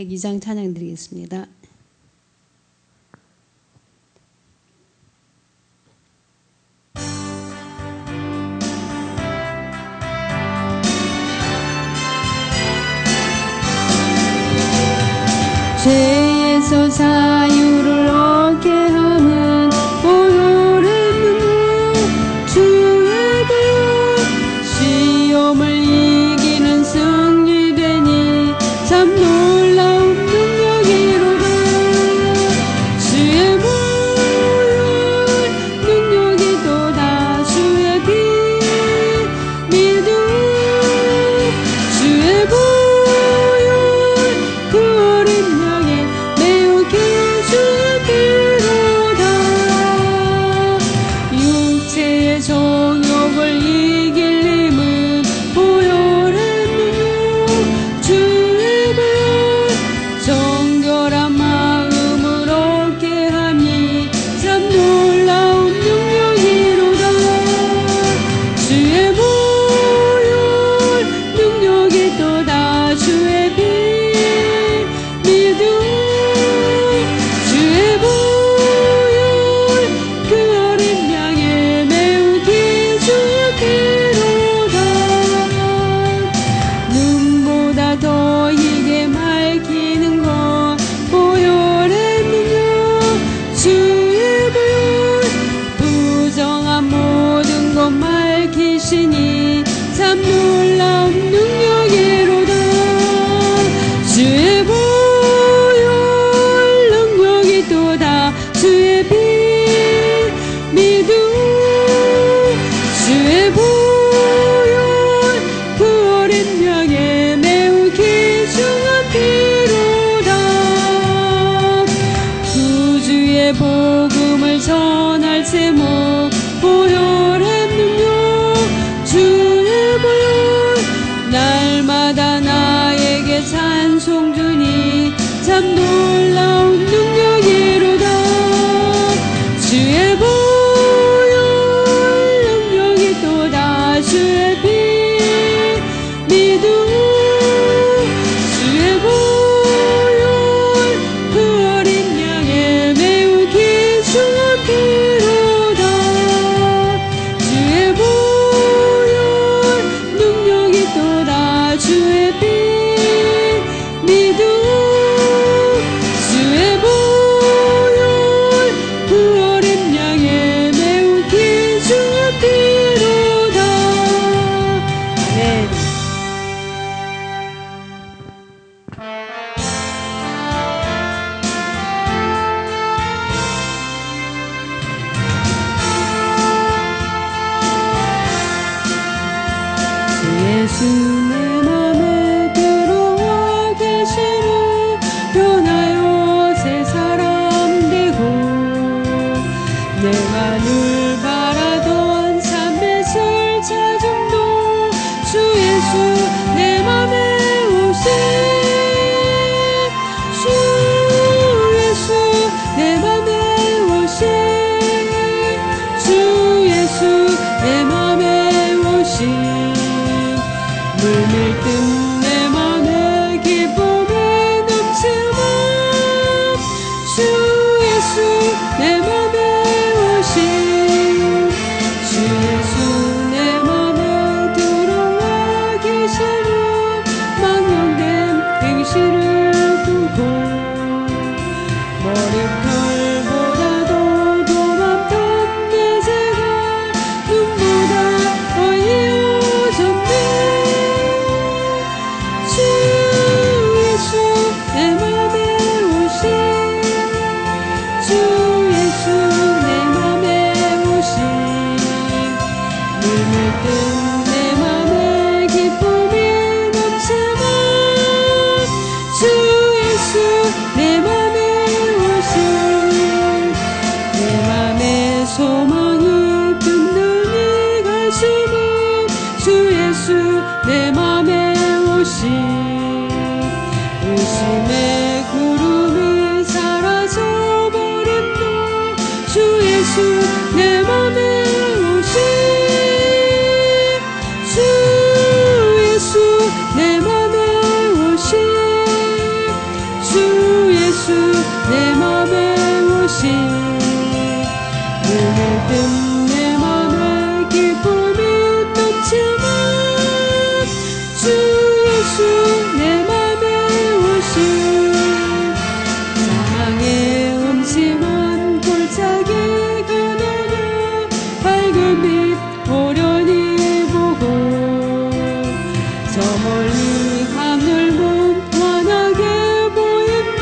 102장 찬양 드리겠습니다. 죄에서 자유를 얻게 하는 보혈의 능력 주의 배 시험을 이기는 승리되니 참 놀라운 능력이로다. 주의 보혈 능력이 또다 주의 피 믿음 주의 보혈 그 어린 양의 매우 귀중한 피로다. 육체의 정욕을 이길 힘은 보혈의 능력 주의 배 정결한 마음을 얻게 하니 참 놀라운 능력이로다. 주의 보혈 능력이 또다 주의 피 믿음 주의 보혈 그 어린 양의 매우 귀중한 피로다. 눈보다 더 이게 밝히는 것 보혈의 능력 주의 보혈 부정한 모든 것 밝히시니 참 놀라운 능력이로다. 주의 보혈 능력이 또다 주의 피 믿음 주의 보혈 그 어린 양의 매우 귀중한 피로다. 구주의 복음을 전할 제목 보혈의 능력 주의 보혈 날마다 나에게 찬송 주니 참 놀라운 능력이로다. 주의 보혈 능력이 또다 주의 피 믿음 주의 보혈 그 어린 양의 매우 귀중한 피로다. 주의 보혈 능력이 또다 주의 피 믿음 주의 보혈 그 어린 양의 매우 귀중한 피로다. 아멘. 예수 내 맘에 들어와 계시니 변하여 새 사람 되고 내가 늘 바라던 참빛을 찾음도 주 예수 내 맘에 오신 주 예수 내 맘에 오신 주 예수 내 맘에 오신 물밀듯 내 맘에 기쁨이 넘치는 주 예수 내 맘에 오신 주 예수 내 맘에 들어와 계시는 망령된 행실을 두고 머리털보다도 더 많던 내 죄가 눈보다 더 이어졌네. 주 예수 내 맘에 오신 주 예수 내 맘에 오신 물밀듯 내 맘에 기쁨이 넘치는 주 예수 내 맘에 오신 내 맘에 소망이 든든히 가시는 주 예수 내 맘에 오신 의심의 구름이 사라져버린다. 주 예수 내 맘에 오신 주 예수 내 맘에 오신 든 내 맘에 기쁨이 넘치는 주 예수 내 맘에 오신 사랑의 음침한 골짜기 그늘을 밝은 빛 오련히 보고 저 멀리 하늘 먼 환하게 보이는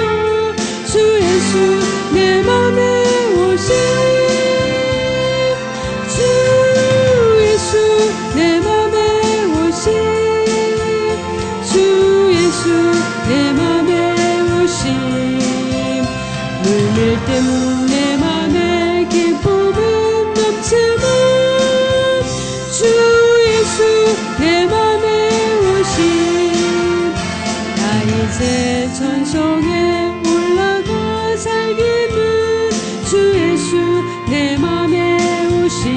주 예수 내 맘에 오신 주 예수 내 맘에 오신 주 예수 내 맘에 오신 물밀 듯 내 맘에 기쁨이 넘치는 주 예수 내 맘에 오신 나 이제 천성에 올라가 살기는 주 예수 내 맘에 오신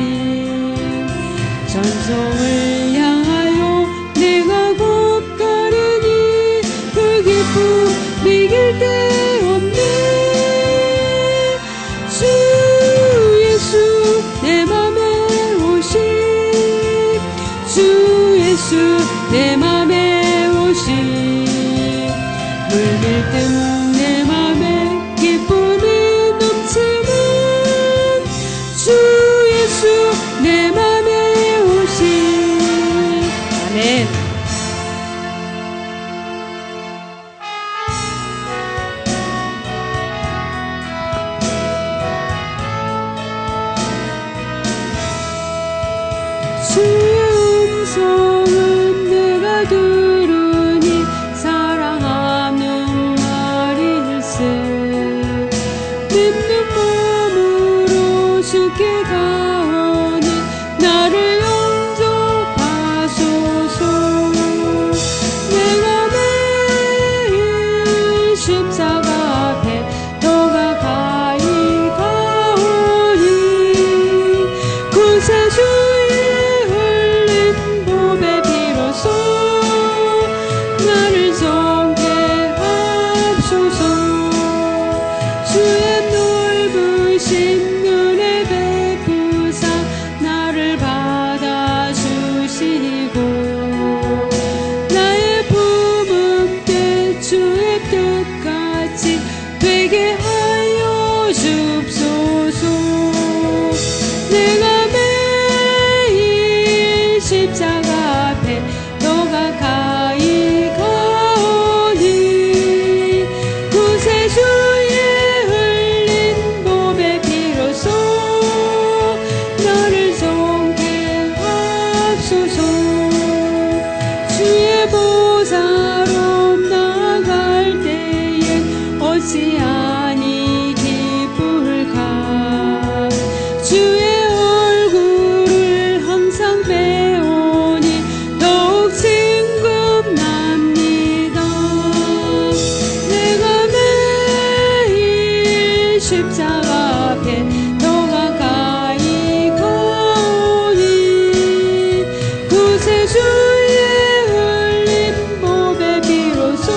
천성을 향하여 내가 곧 가리니 그 기쁨 이길 데 없네 주 예수 내 맘에 오신 주 예수 내 맘에 오신 물밀 듯 내 맘에 기쁨이 넘치는 주 예수 내 맘에 오신 아멘. 주의 음성은 내가 들으니 사랑하는 말일세 믿는 마음으로 주께 가오니 나를 영접하소서 내가 매일 십자가 앞에 더 가까이 가오니 구세주 나를 정죄하옵소서 주의 넓으신 은혜 베푸사 나를 받아주시고 나의 품은 주의 뜻같이 되게 하여 줍소서 내가 매일 십자가 앞에 더 가까이 가오니 구세주의 흘린 보배 피로써 나를 정죄하옵소서 주의 보좌로 나아갈 때엔 어찌 아니 기쁠까 주의 얼굴을 항상 배우니 더욱 친근합니다 내가 매일 십자가 앞에 더 가까이 가오니 구세주의 흘린 보배 피로써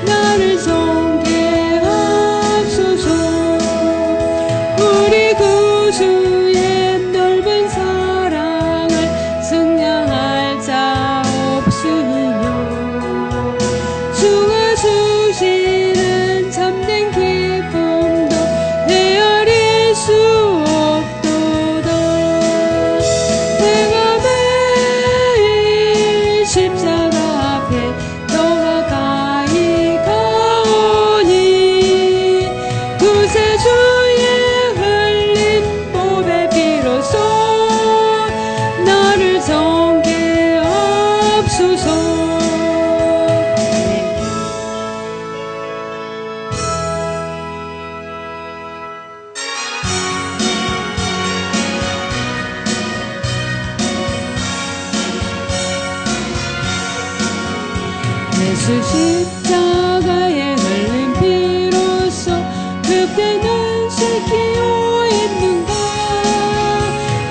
나를 정죄하옵소서 우리 구주의 넓은 사랑을 승량할 자 없으며 주가 주시는 참된 기쁨도 헤아릴 수 없도다 내가 매일 십자가 앞에 더 가까이 가오니 구세주의 흘린 보배 피로써 나를 정죄하옵소서 예수 십자가에 흘린 피로써 그때는 새끼어 있는가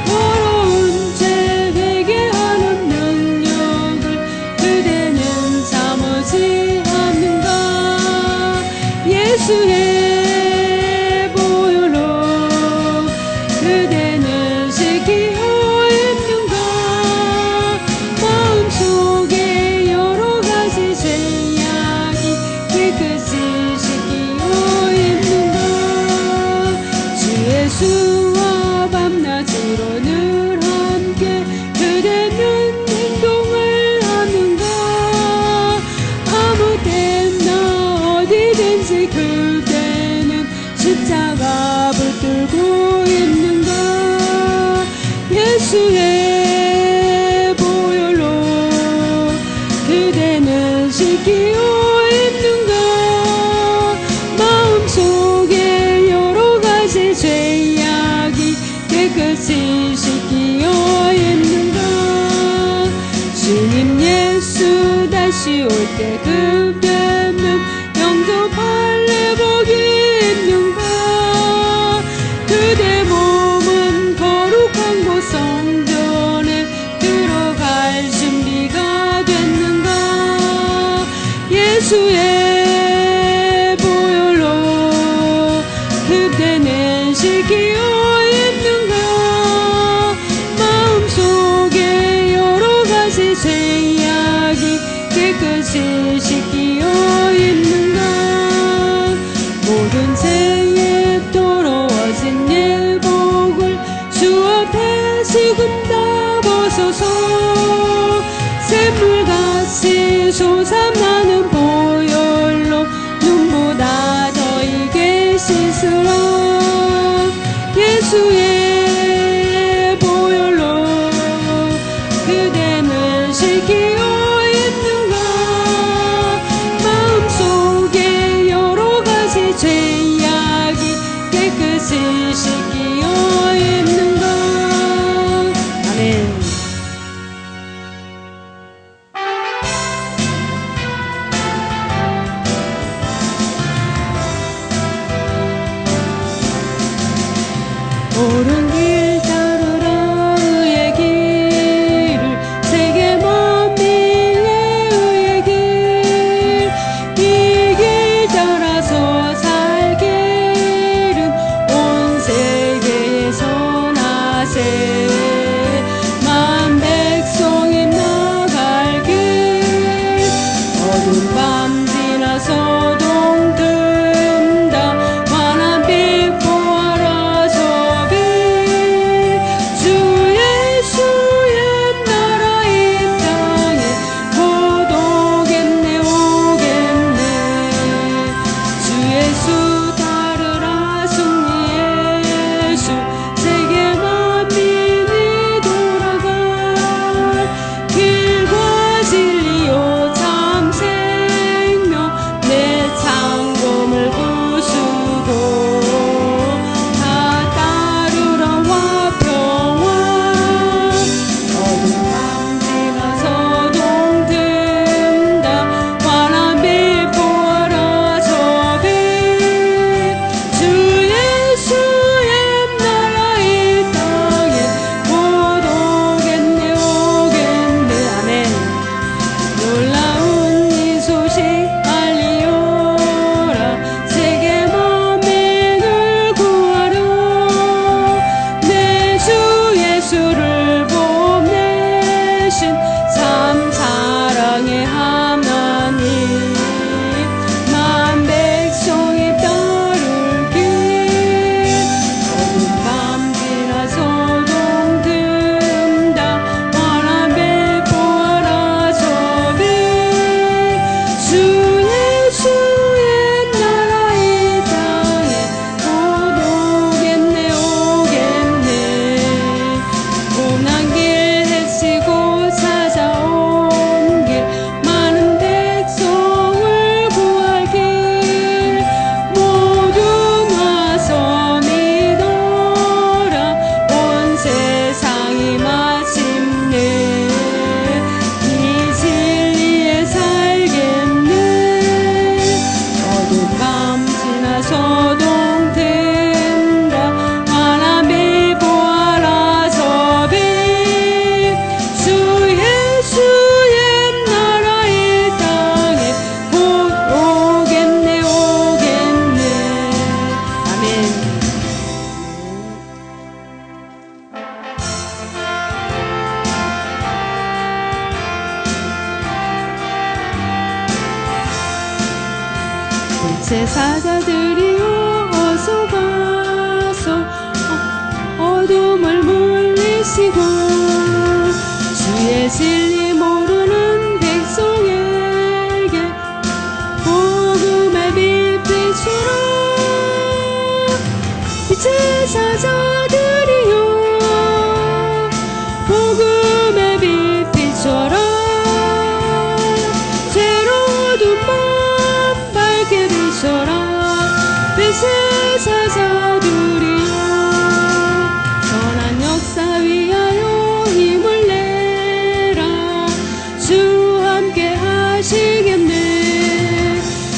더러운 죄 회개하는 능력을 그대는 참으지 않는가 예수의 보혈로 예수와 밤낮으로 늘 함께 그대는 행동을 하는가 아무 때나 어디든지 그대는 십자가 붙들고 있는가 예수의 보혈로 그대는 씻기어 있는가 마음속에 여러 가지 죄악이 깨끗이 씻기어 있는가 주님 예수 다시 올 때 그대는 영접할 내복이 있는가 그대 몸은 거룩한 곳 성전에 들어갈 준비가 됐는가 예수의 보혈로 그대는 씻기어 있는가 마음속에 여러 가지 죄악이 깨끗이 씻기어 있는가 모든 죄에 더러워진 예복을 주 앞에 지금 다 벗어서 샘물같이 솟아나는 보혈로 눈보다 더 이게 씻으라 예수의 보혈로 그대는 씻기어 있는가 마음속에 여러 가지 죄악이 깨끗이 씻기어 있는가 아멘 옳은 길 따르라 의의 길을 세계 만민의 의의 길 이 길 따라서 살 길은 온 세계에서 나세 만 백성이 나갈 길 어두운 밤 지나서 동든다 환한 빛 보아라 저 빛 빛의 사자들이여 복음의 빛빛처럼 새로운 밤 밝게 비춰라 빛의 사자들이여 선한 역사 위하여 힘을 내라 주 함께 하시겠네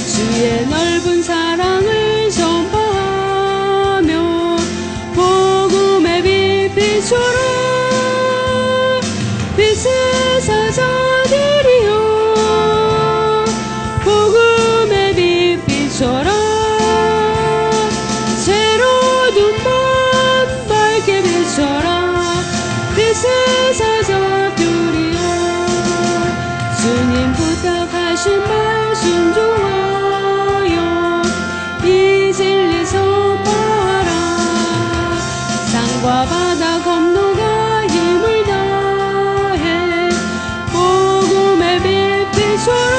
주의 넓은 사랑을 전파하며 복음의 빛 비춰라 빛의 사자들이여 복음의 빛 비춰라 새로운 밤 밝게 비춰라 빛의 사자들이여 주님 부탁하신 말 순종하여 이 진리 선포하라 산과 바다 건너가 힘을 다해 복음의 빛 비춰라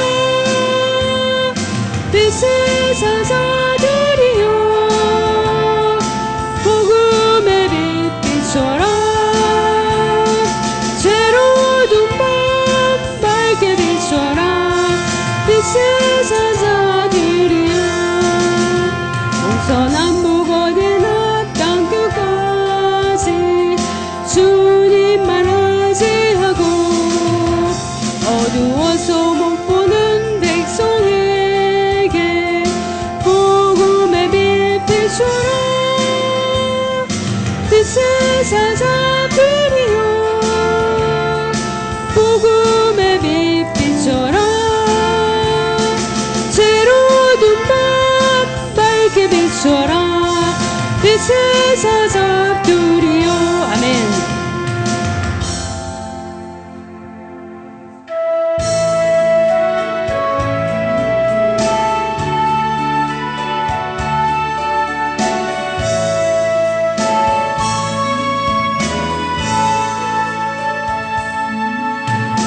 빛의 사자들이여 복음의 빛 비춰라 새로운 밤 밝게 비춰라 빛의 사자들이여 동서남북 어디나 땅끝까지 주님만 의지하고 어두워서 못 보는 백성에게 복음의 빛 비춰라 빛의 사자들이여 복음의 빛 비춰라 새로운 밤 밝게 비춰라 빛의 사자들이여 아멘.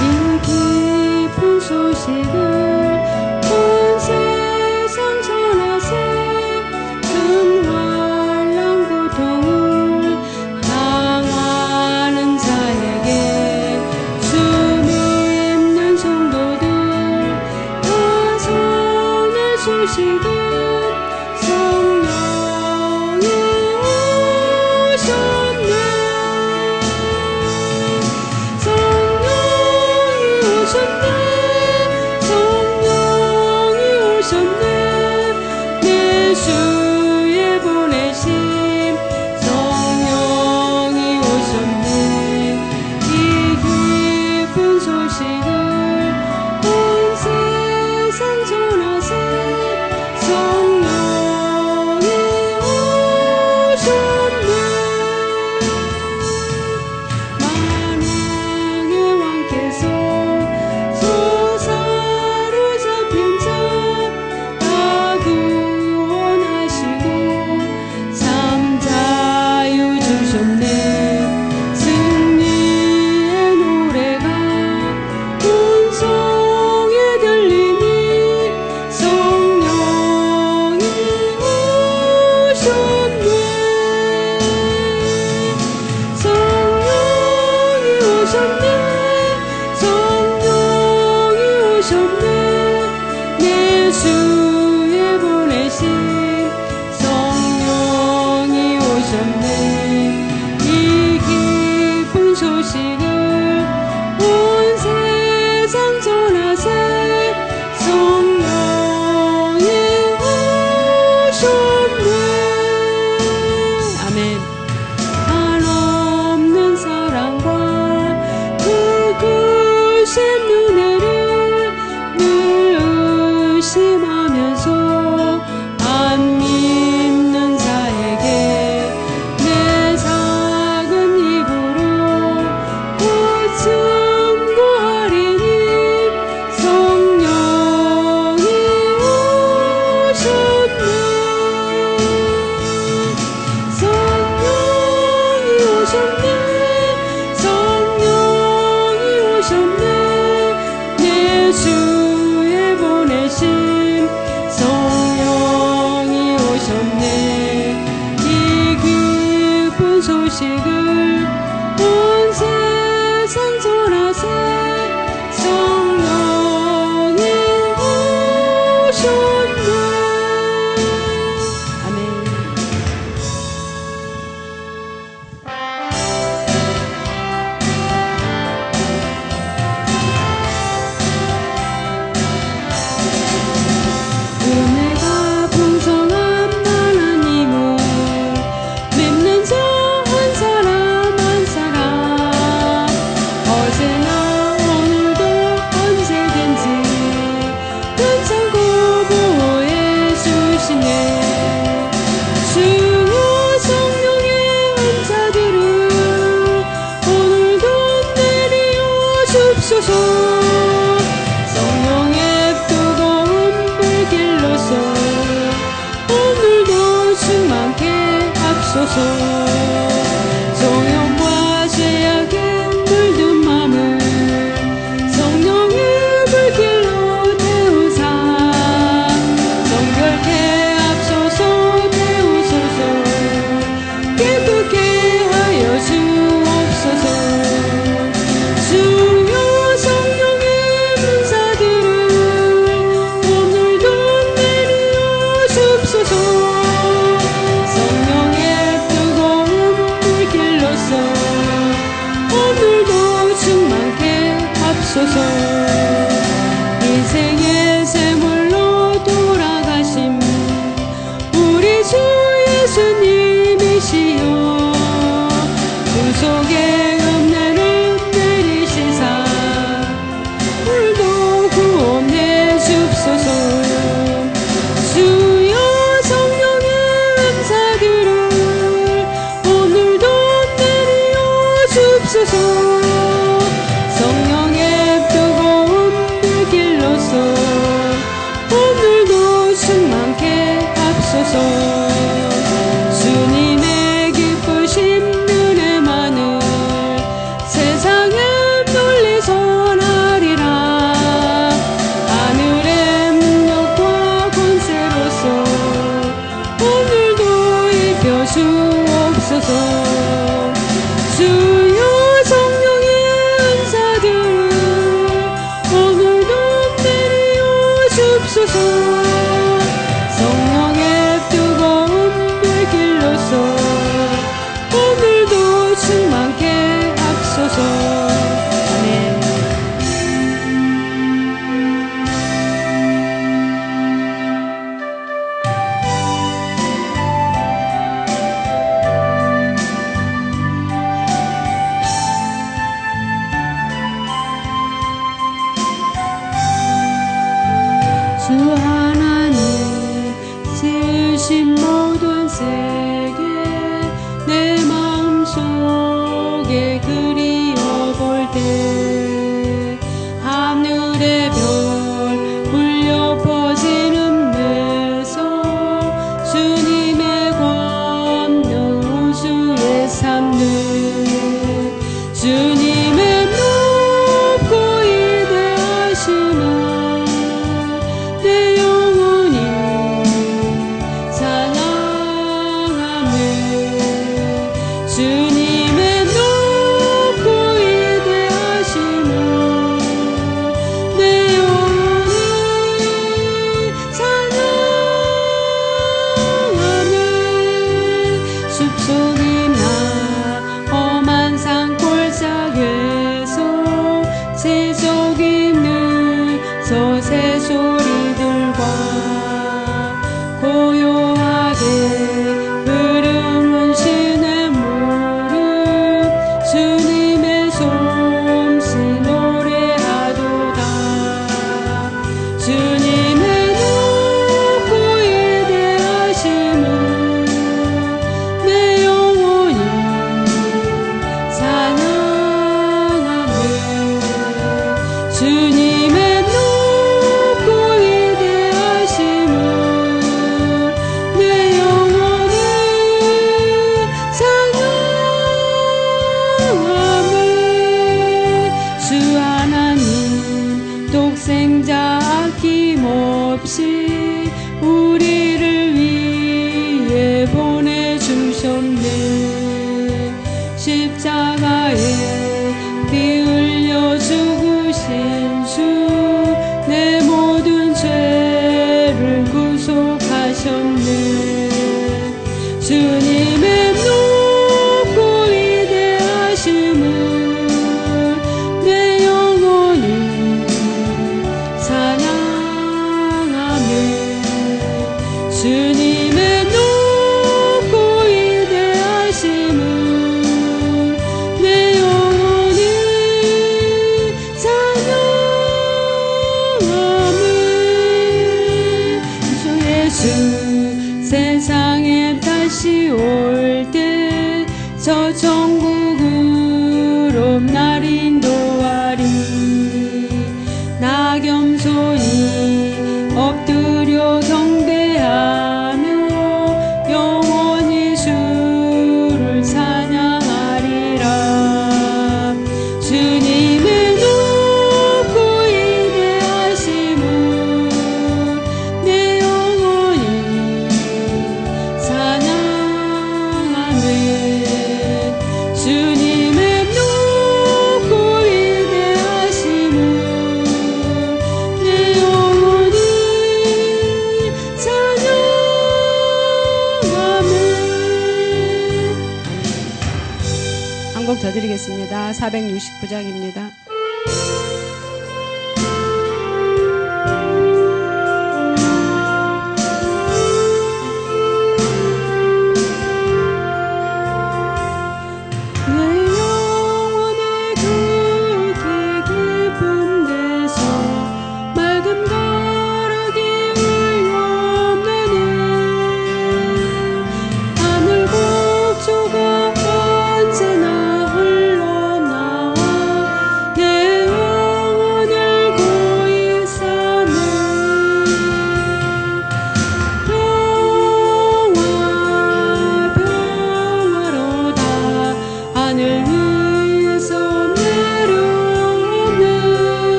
이 깊은 소식을 온 세상 전하세 큰 환난 고통을 당하는 자에게 주 믿는 성도들 다 전할 소식은 성령이 오셨네 성령이 오셨네 내 주에 보내신 성령이 오셨네 이 기쁜 소식을 온 세상 전하세 성령이 오셨네 만왕의 왕께서 사로잡힌 자 다 구원하시고 참 자유 주셨네 승리의 노래가 온 성에 들리니 성령이 오셨네 성령이 오셨네 성령이 오셨네 내 주에 보내신 성령이 오셨네 이 기쁜 소식을 온 세상 전하세 성령이 오셨네 아멘. 한없는 사랑과 그 크신 은혜를 늘 의심하면서 안 믿는 자에게 내 하옵소서. 성령과 죄악에 물든 맘을 성령의 불길로 태우사 정결케 하옵소서. 태우소서. 기쁘게 하여 주옵소서. 주여 성령의 은사들을 오늘도 내리어 주옵소서. 성령의 뜨거운 불길로서 오늘도 충만케 하옵소서. 인생의 샘물로 돌아가심 우리 주 예수님이시여 구속의 은혜를 내리시사 오늘도 구원해 주옵소서. 주여 성령의 은사들을 오늘도 내리어 주옵소서. 성령의 뜨거운 불길로서 오늘도 충만케 하옵소서. 주님의 기쁘신 은혜 많은 세상에 널리 전하리라. 하늘의 능력과 권세로서 오늘도 입혀 주옵소서. 주여 성령의 은사들을 오늘도 내리어 주옵소서. 성령의 뜨거운 불길로서 오늘도 충만케 하옵소서. 아멘. 주 하나님 지으신 모든 세계 내 마음속에 그리워볼 때 하늘의 별 울려 퍼지는 데서 주님의 권능 우주에 삼는 주님의 높고 위대하심을 내 영혼이 찬양하네. 주님의 높고 위대하심을 곡 더 드리겠습니다. 469장입니다.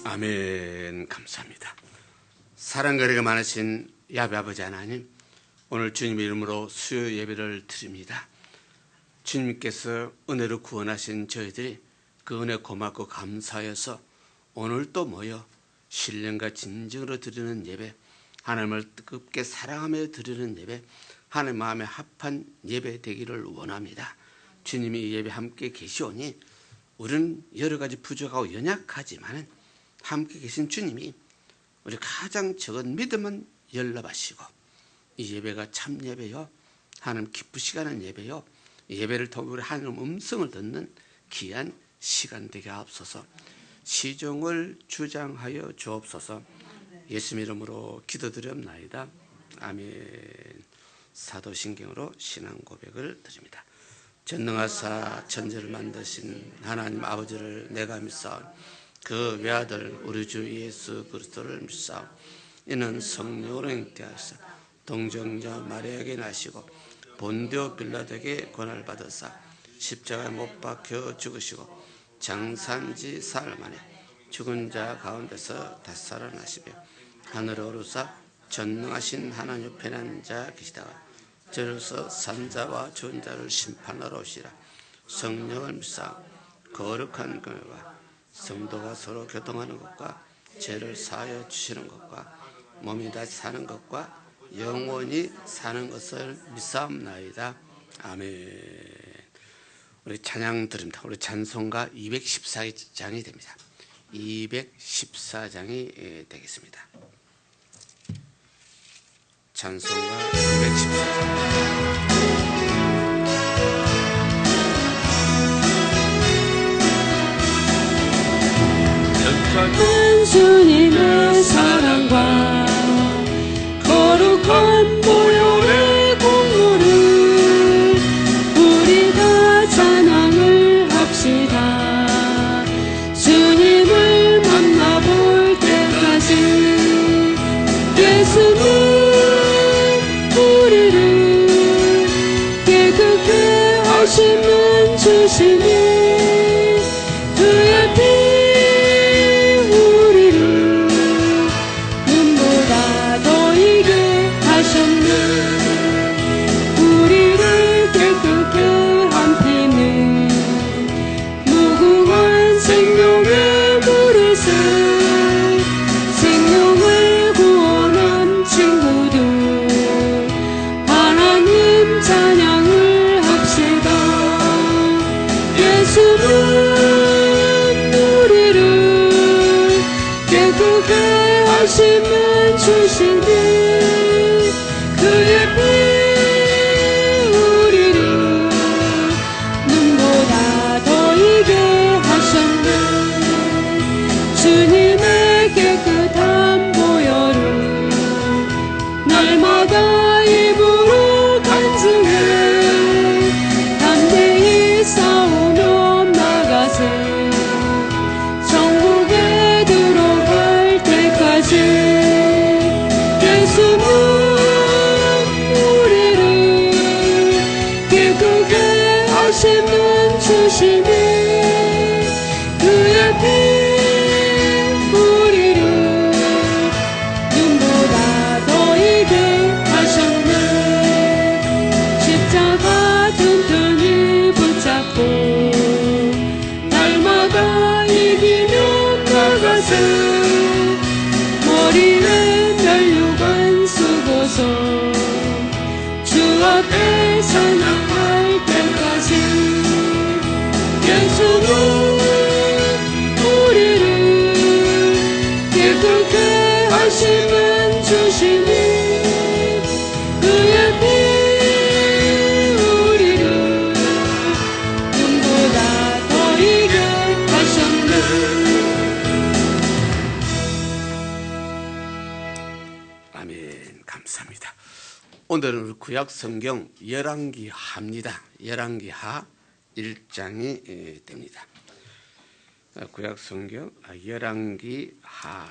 아멘. 감사합니다. 사랑거리가 많으신 야베 아버지 하나님, 오늘 주님의 이름으로 수요 예배를 드립니다. 주님께서 은혜로 구원하신 저희들이 그 은혜 고맙고 감사해서 오늘 또 모여 신령과 진정으로 드리는 예배, 하나님을 뜨겁게 사랑하며 드리는 예배, 하나님 마음에 합한 예배 되기를 원합니다. 주님이 이 예배 함께 계시오니 우리는 여러 가지 부족하고 연약하지만 함께 계신 주님이 우리 가장 적은 믿음은 연락하시고, 이 예배가 참 예배요, 하나님 기쁘시게 하는 예배요, 예배를 통해 우리 하나님 음성을 듣는 귀한 시간 되게 하옵소서. 시종을 주장하여 주옵소서. 예수 이름으로 기도드렸나이다. 아멘. 사도신경으로 신앙 고백을 드립니다. 전능하사 천지를 만드신 하나님 아버지를 내가 믿사오니 그 외아들 우리 주 예수 그리스도를 믿사오니 이는 성령으로 잉태하사 동정녀 마리아에게 나시고 본디오 빌라도에게 고난을 받으사 십자가에 못 박혀 죽으시고 장산지 사흘 만에 죽은 자 가운데서 다시 살아나시며 하늘에 오르사 전능하신 하나님 옆에 난 자 계시다가 저로서 산자와 죽은 자를 심판하러 오시라. 성령을 믿사 거룩한 금요와 성도가 서로 교통하는 것과 죄를 사하여 주시는 것과 몸이 다시 사는 것과 영원히 사는 것을 믿사옵나이다. 아멘. 우리 찬양 드립니다. 우리 찬송가 214장이 됩니다. 214장이 되겠습니다. 찬송가 214장. 주님의 사랑과 거룩한 보혈의 공로를 우리 다 찬양을 합시다. 주님을 만나볼 때까지 예수님 우리를 깨끗게 하시는 주시니 그의 피 우리를 깨끗게 한 피는 무궁한 생명의 물에서 생명을 구원한 친구들 하나님 찬양을 합시다. 예수는 우리를 깨끗게 하시는 주시니 그의 피 우리를 눈보다 더 이게 하셨네. 주님의 깨끗한 보혈을 날마다 입으로 간증해 담대히 싸우며 나가세. 천국에 들어갈 때까지 예수는 하시는 주시니 그의 피 우리를 눈보다 더 이게 하셨네. 십자가 튼튼히 붙잡고 날마다 이기며 나가세. 머리에 면류관 쓰고서 주 앞에 찬양할 때까지 예수는 우리를 깨끗게 하시는 주시니 그의 피 우리를 눈보다 더 이게 하셨네. 아멘. 감사합니다. 오늘은 구약 성경 열왕기하입니다. 열왕기하 1장이 됩니다. 구약 성경 열왕기하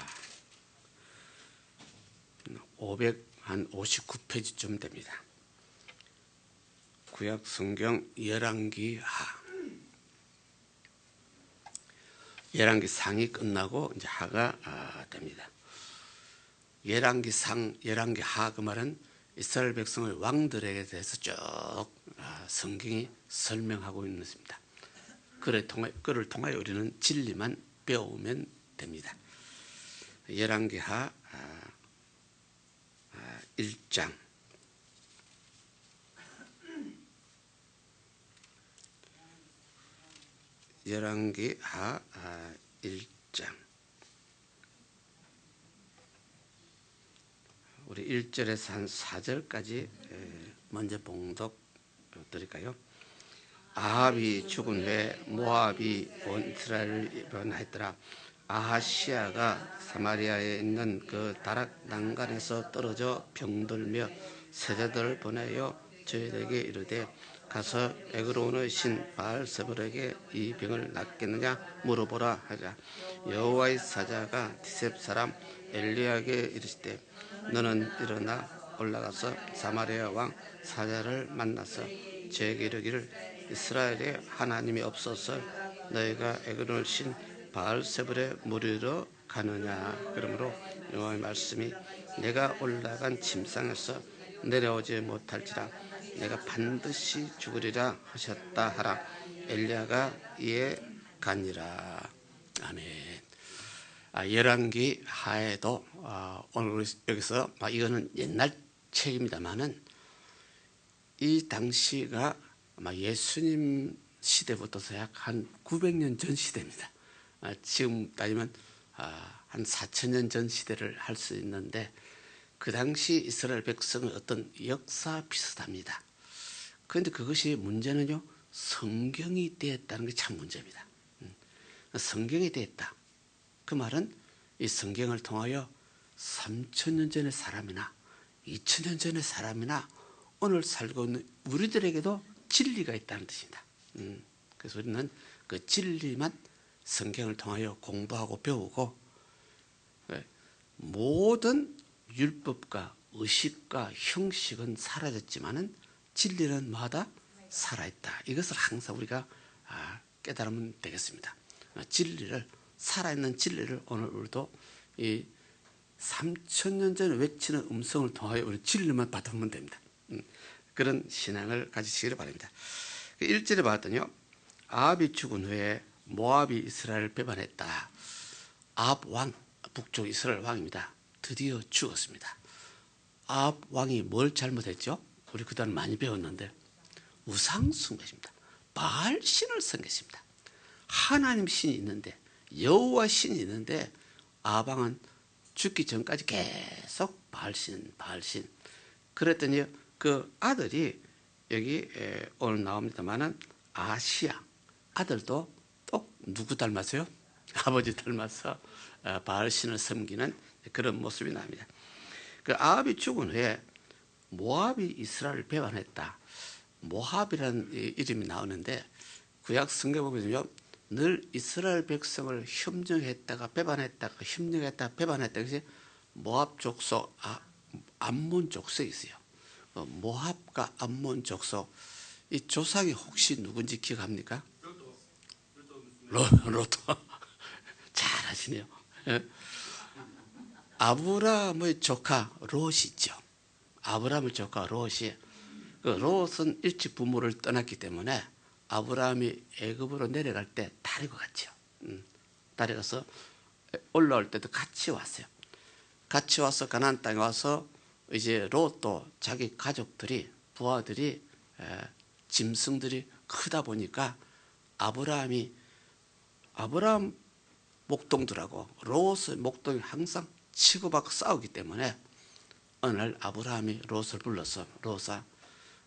559페이지쯤 됩니다. 구약 성경 열왕기하. 열왕기상이 끝나고 이제 하가 됩니다. 열왕기상, 열왕기하 그 말은 이스라엘 백성의 왕들에게 대해서 쭉 성경이 설명하고 있습니다. 그를 통하여 우리는 진리만 배우면 됩니다. 열왕기하 1장. 열왕기하 1장. 우리 1절에서 한 4절까지 먼저 봉독 드릴까요? 아합이 죽은 후에 모압이 온 이스라엘을 변하였더라. 아하시아가 사마리아에 있는 그 다락 난간에서 떨어져 병들며 세자들을 보내어 저희에게 이르되 가서 에그론의 신 바알세불에게 이 병을 낫겠느냐 물어보라 하자. 여호와의 사자가 디셉 사람 엘리야에게 이르시되 너는 일어나 올라가서 사마리아 왕 사자를 만나서 저에게 이르기를 이스라엘에 하나님이 없어서 너희가 에그론의 신 바알세불에 물으러 가느냐. 그러므로 여호와의 말씀이 내가 올라간 침상에서 내려오지 못할지라 내가 반드시 죽으리라 하셨다 하라. 엘리야가 이에 가니라. 아멘. 열왕기 하에도 오늘 여기서 이거는 옛날 책입니다만은 이 당시가 아마 예수님 시대부터서 약 한 900년 전 시대입니다. 지금 따지면 한 4,000년 전 시대를 할 수 있는데 그 당시 이스라엘 백성의 어떤 역사 비슷합니다. 그런데 그것이 문제는요, 성경이 되었다는 게 참 문제입니다. 성경이 되었다. 그 말은 이 성경을 통하여 3,000년 전의 사람이나 2,000년 전의 사람이나 오늘 살고 있는 우리들에게도 진리가 있다는 뜻입니다. 그래서 우리는 그 진리만 성경을 통하여 공부하고 배우고 모든 율법과 의식과 형식은 사라졌지만은 진리는 마다 살아있다. 이것을 항상 우리가 깨달으면 되겠습니다. 진리를, 살아있는 진리를 오늘 우리도 이 3,000년 전에 외치는 음성을 통하여 우리 진리만 받으면 됩니다. 그런 신앙을 가지시기를 바랍니다. 1절에 봤더니요, 아합이 죽은 후에 모압이 이스라엘을 배반했다. 아합 왕, 북쪽 이스라엘 왕입니다. 드디어 죽었습니다. 아합 왕이 뭘 잘못했죠? 우리 그동안 많이 배웠는데 우상 숭배입니다. 바알 신을 섬겼습니다. 하나님 신이 있는데, 여호와 신이 있는데 아합 왕은 죽기 전까지 계속 바알 신. 그랬더니 그 아들이 여기 오늘 나옵니다만은 아시야 아들도 또 누구 닮았어요? 아버지 닮아서 바알 신을 섬기는 그런 모습이 납니다. 그 아합이 죽은 후에 모압이 이스라엘을 배반했다. 모압이라는 이름이 나오는데 구약 성경 보면요, 늘 이스라엘 백성을 협력했다가 배반했다가 협력했다가 배반했다가 그래서 모압 족속, 암몬 족속이 있어요. 모압과 암몬 족속, 이 조상이 혹시 누군지 기억합니까? 로또. 잘하시네요. 아브라함의 조카 롯이 있죠. 아브라함의 조카 롯이, 그 롯은 일찍 부모를 떠났기 때문에 아브라함이 애굽으로 내려갈 때 다리고 갔죠. 다리가서 올라올 때도 같이 왔어요. 같이 와서 가나안 땅에 와서 이제 롯도 자기 가족들이, 부하들이, 짐승들이 크다 보니까 아브라함 목동들하고 롯의 목동이 항상 치고받고 싸우기 때문에 어느 날 아브라함이 롯을 불러서, 롯아,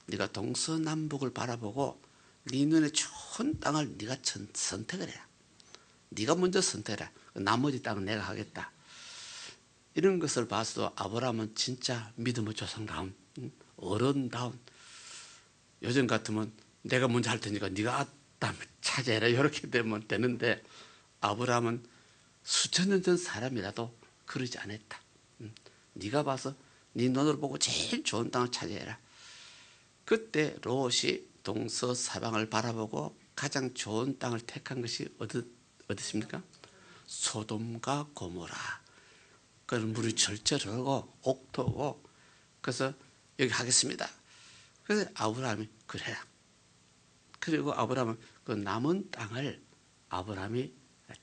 네가 동서남북을 바라보고 네 눈에 좋은 땅을 네가 선택을 해라. 네가 먼저 선택해라. 나머지 땅은 내가 하겠다. 이런 것을 봐서도 아브라함은 진짜 믿음의 조상다운, 어른다운, 요즘 같으면 내가 먼저 할 테니까 네가 땅을 차지해라 이렇게 되면 되는데 아브라함은 수천 년 전 사람이라도 그러지 않았다. 네가 봐서 네 눈을 보고 제일 좋은 땅을 차지해라. 그때 롯이 동서사방을 바라보고 가장 좋은 땅을 택한 것이 어디십니까? 소돔과 고모라. 그런 물이 절절하고 옥토고, 그래서 여기 하겠습니다. 그래서 아브라함이 그래라. 그리고 아브라함은 그 남은 땅을 아브라함이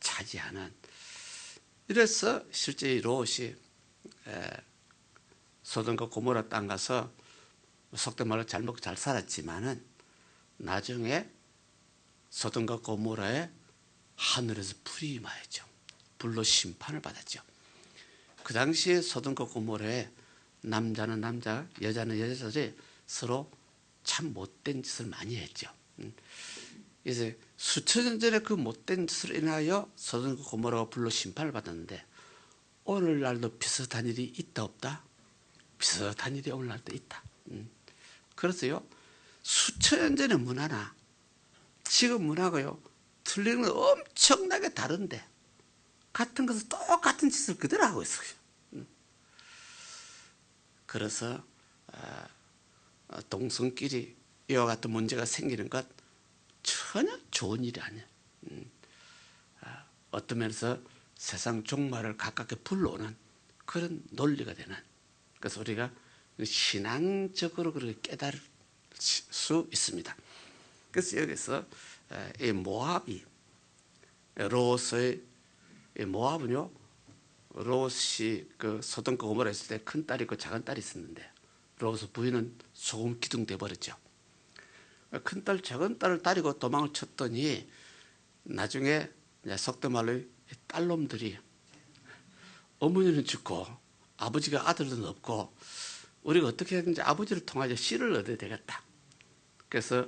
차지하는, 이래서 실제 롯이 소돔과 고모라 땅 가서 속된 말로 잘 먹고 잘 살았지만은 나중에 소돔과 고모라에 하늘에서 불이 임하였죠. 불로 심판을 받았죠. 그 당시에 소돔과 고모라에 남자는 남자, 여자는 여자들이 서로 참 못된 짓을 많이 했죠. 그래서 수천 년 전에 그 못된 짓으로 인하여 소돔과 고모라가 불로 심판을 받았는데 오늘날도 비슷한 일이 있다 없다? 비슷한 일이 오늘날도 있다. 그래서요, 수천 년 전의 문화나 지금 문화가요, 틀리는 건 엄청나게 다른데 같은 것을 똑같은 짓을 그대로 하고 있어요. 그래서 동성끼리 이와 같은 문제가 생기는 것 전혀 좋은 일이 아니에요. 어떤 면에서 세상 종말을 가깝게 불러오는 그런 논리가 되는, 그래서 우리가 신앙적으로 그렇게 깨달을 수 있습니다. 그래서 여기서 이 모압이 롯의 모압은요, 롯이 그 소돔과 고모라 있을 때 큰 딸이 있고 작은 딸이 있었는데 롯의 부인은 소금 기둥 돼 버렸죠. 큰 딸, 작은 딸을 따리고 도망을 쳤더니 나중에 속된 말로 딸놈들이 어머니는 죽고 아버지가 아들은 없고 우리가 어떻게 하든지 아버지를 통하여 씨를 얻어야 되겠다. 그래서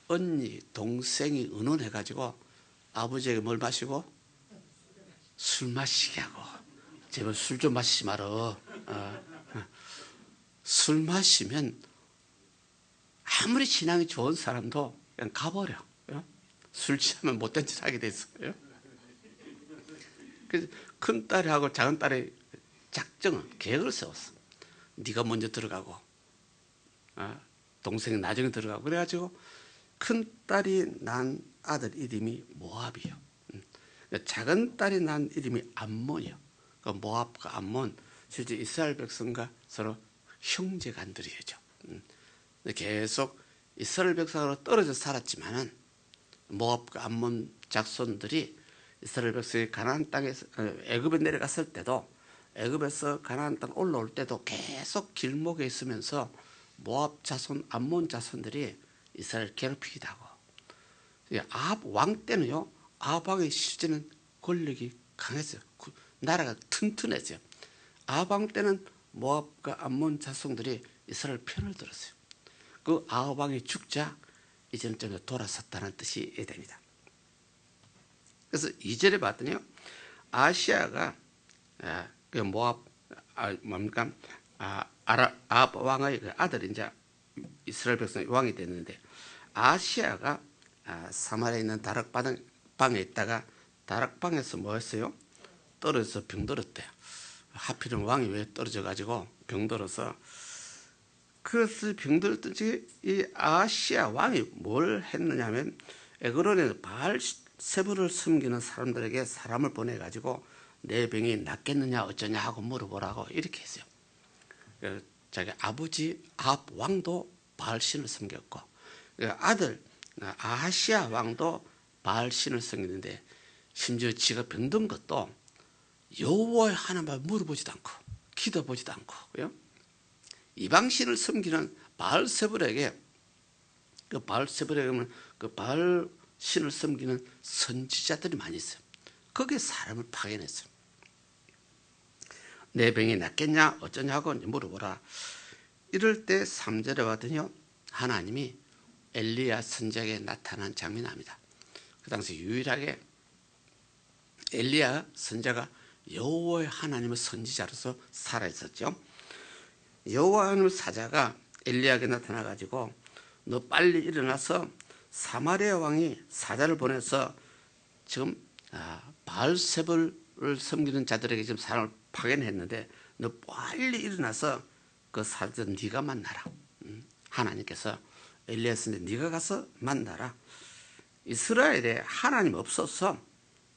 언니, 동생이 의논해가지고 아버지에게 뭘 마시고? 술 마시게 하고. 제발 술 좀 마시지 말어. 술 마시면 아무리 신앙이 좋은 사람도 그냥 가버려. 술 취하면 못된 짓 하게 돼 있어요. 그래서 큰 딸하고 작은 딸의 작정은 계획을 세웠어. 네가 먼저 들어가고 동생이 나중에 들어가고 그래가지고 큰 딸이 난 아들 이름이 모압이요. 작은 딸이 난 이름이 암몬이요. 그 모압과 암몬 실제 이스라엘 백성과 서로 형제간들이죠. 계속 이스라엘 백성으로 떨어져 살았지만은 모압과 암몬 자손들이 이스라엘 백성이 가나안 땅에서 애굽에 내려갔을 때도 애굽에서 가나안 땅 올라올 때도 계속 길목에 있으면서 모압 자손, 암몬 자손들이 이스라엘 괴롭히기도 하고 아합 왕 때는요 아합 왕의 실제는 권력이 강했어요. 나라가 튼튼했어요. 아합 왕 때는 모압과 암몬 자손들이 이스라엘 편을 들었어요. 그 아합 왕이 죽자 이제는 좀 돌아섰다는 뜻이 됩니다. 그래서 2절에 봤더니요 아시아가 그 모압 뭡니까 아합 왕의 그 아들이 이제 이스라엘 백성의 왕이 됐는데 아시아가 사마리아에 있는 다락방에 있다가 다락방에서 뭐 했어요? 떨어져서 병들었대요. 하필이면 왕이 왜 떨어져 가지고 병들어서 그것을 병들었던 이 아시아 왕이 뭘 했느냐면 에그론에 바알 세불을 섬기는 사람들에게 사람을 보내 가지고 내 병이 낫겠느냐 어쩌냐 하고 물어보라고 이렇게 했어요. 자기 아버지 아합 왕도 바알 신을 섬겼고 아들 아하시아 왕도 바알 신을 섬기는데 심지어 지가 병든 것도 여호와의 하나님을 물어보지도 않고 기도보지도 않고 이방 신을 섬기는 바알세불에게 그 바알세불에게는 그 바알 신을 섬기는 선지자들이 많이 있어요. 거기에 사람을 파견했어요. 내 병이 낫겠냐 어쩌냐고 물어보라. 이럴 때 3절에 봤더니요 하나님이 엘리야 선지자에게 나타난 장면이 납니다. 그 당시 유일하게 엘리야 선지자가 여호와의 하나님의 선지자로서 살아있었죠. 여호와 하나님의 사자가 엘리야에게 나타나 가지고 너 빨리 일어나서 사마리아 왕이 사자를 보내서 지금 바알세불을 섬기는 자들에게 지금 사람을 파견했는데 너 빨리 일어나서 그 사자 네가 만나라. 하나님께서 엘리야 선지자 네가 가서 만나라. 이스라엘에 하나님 없어서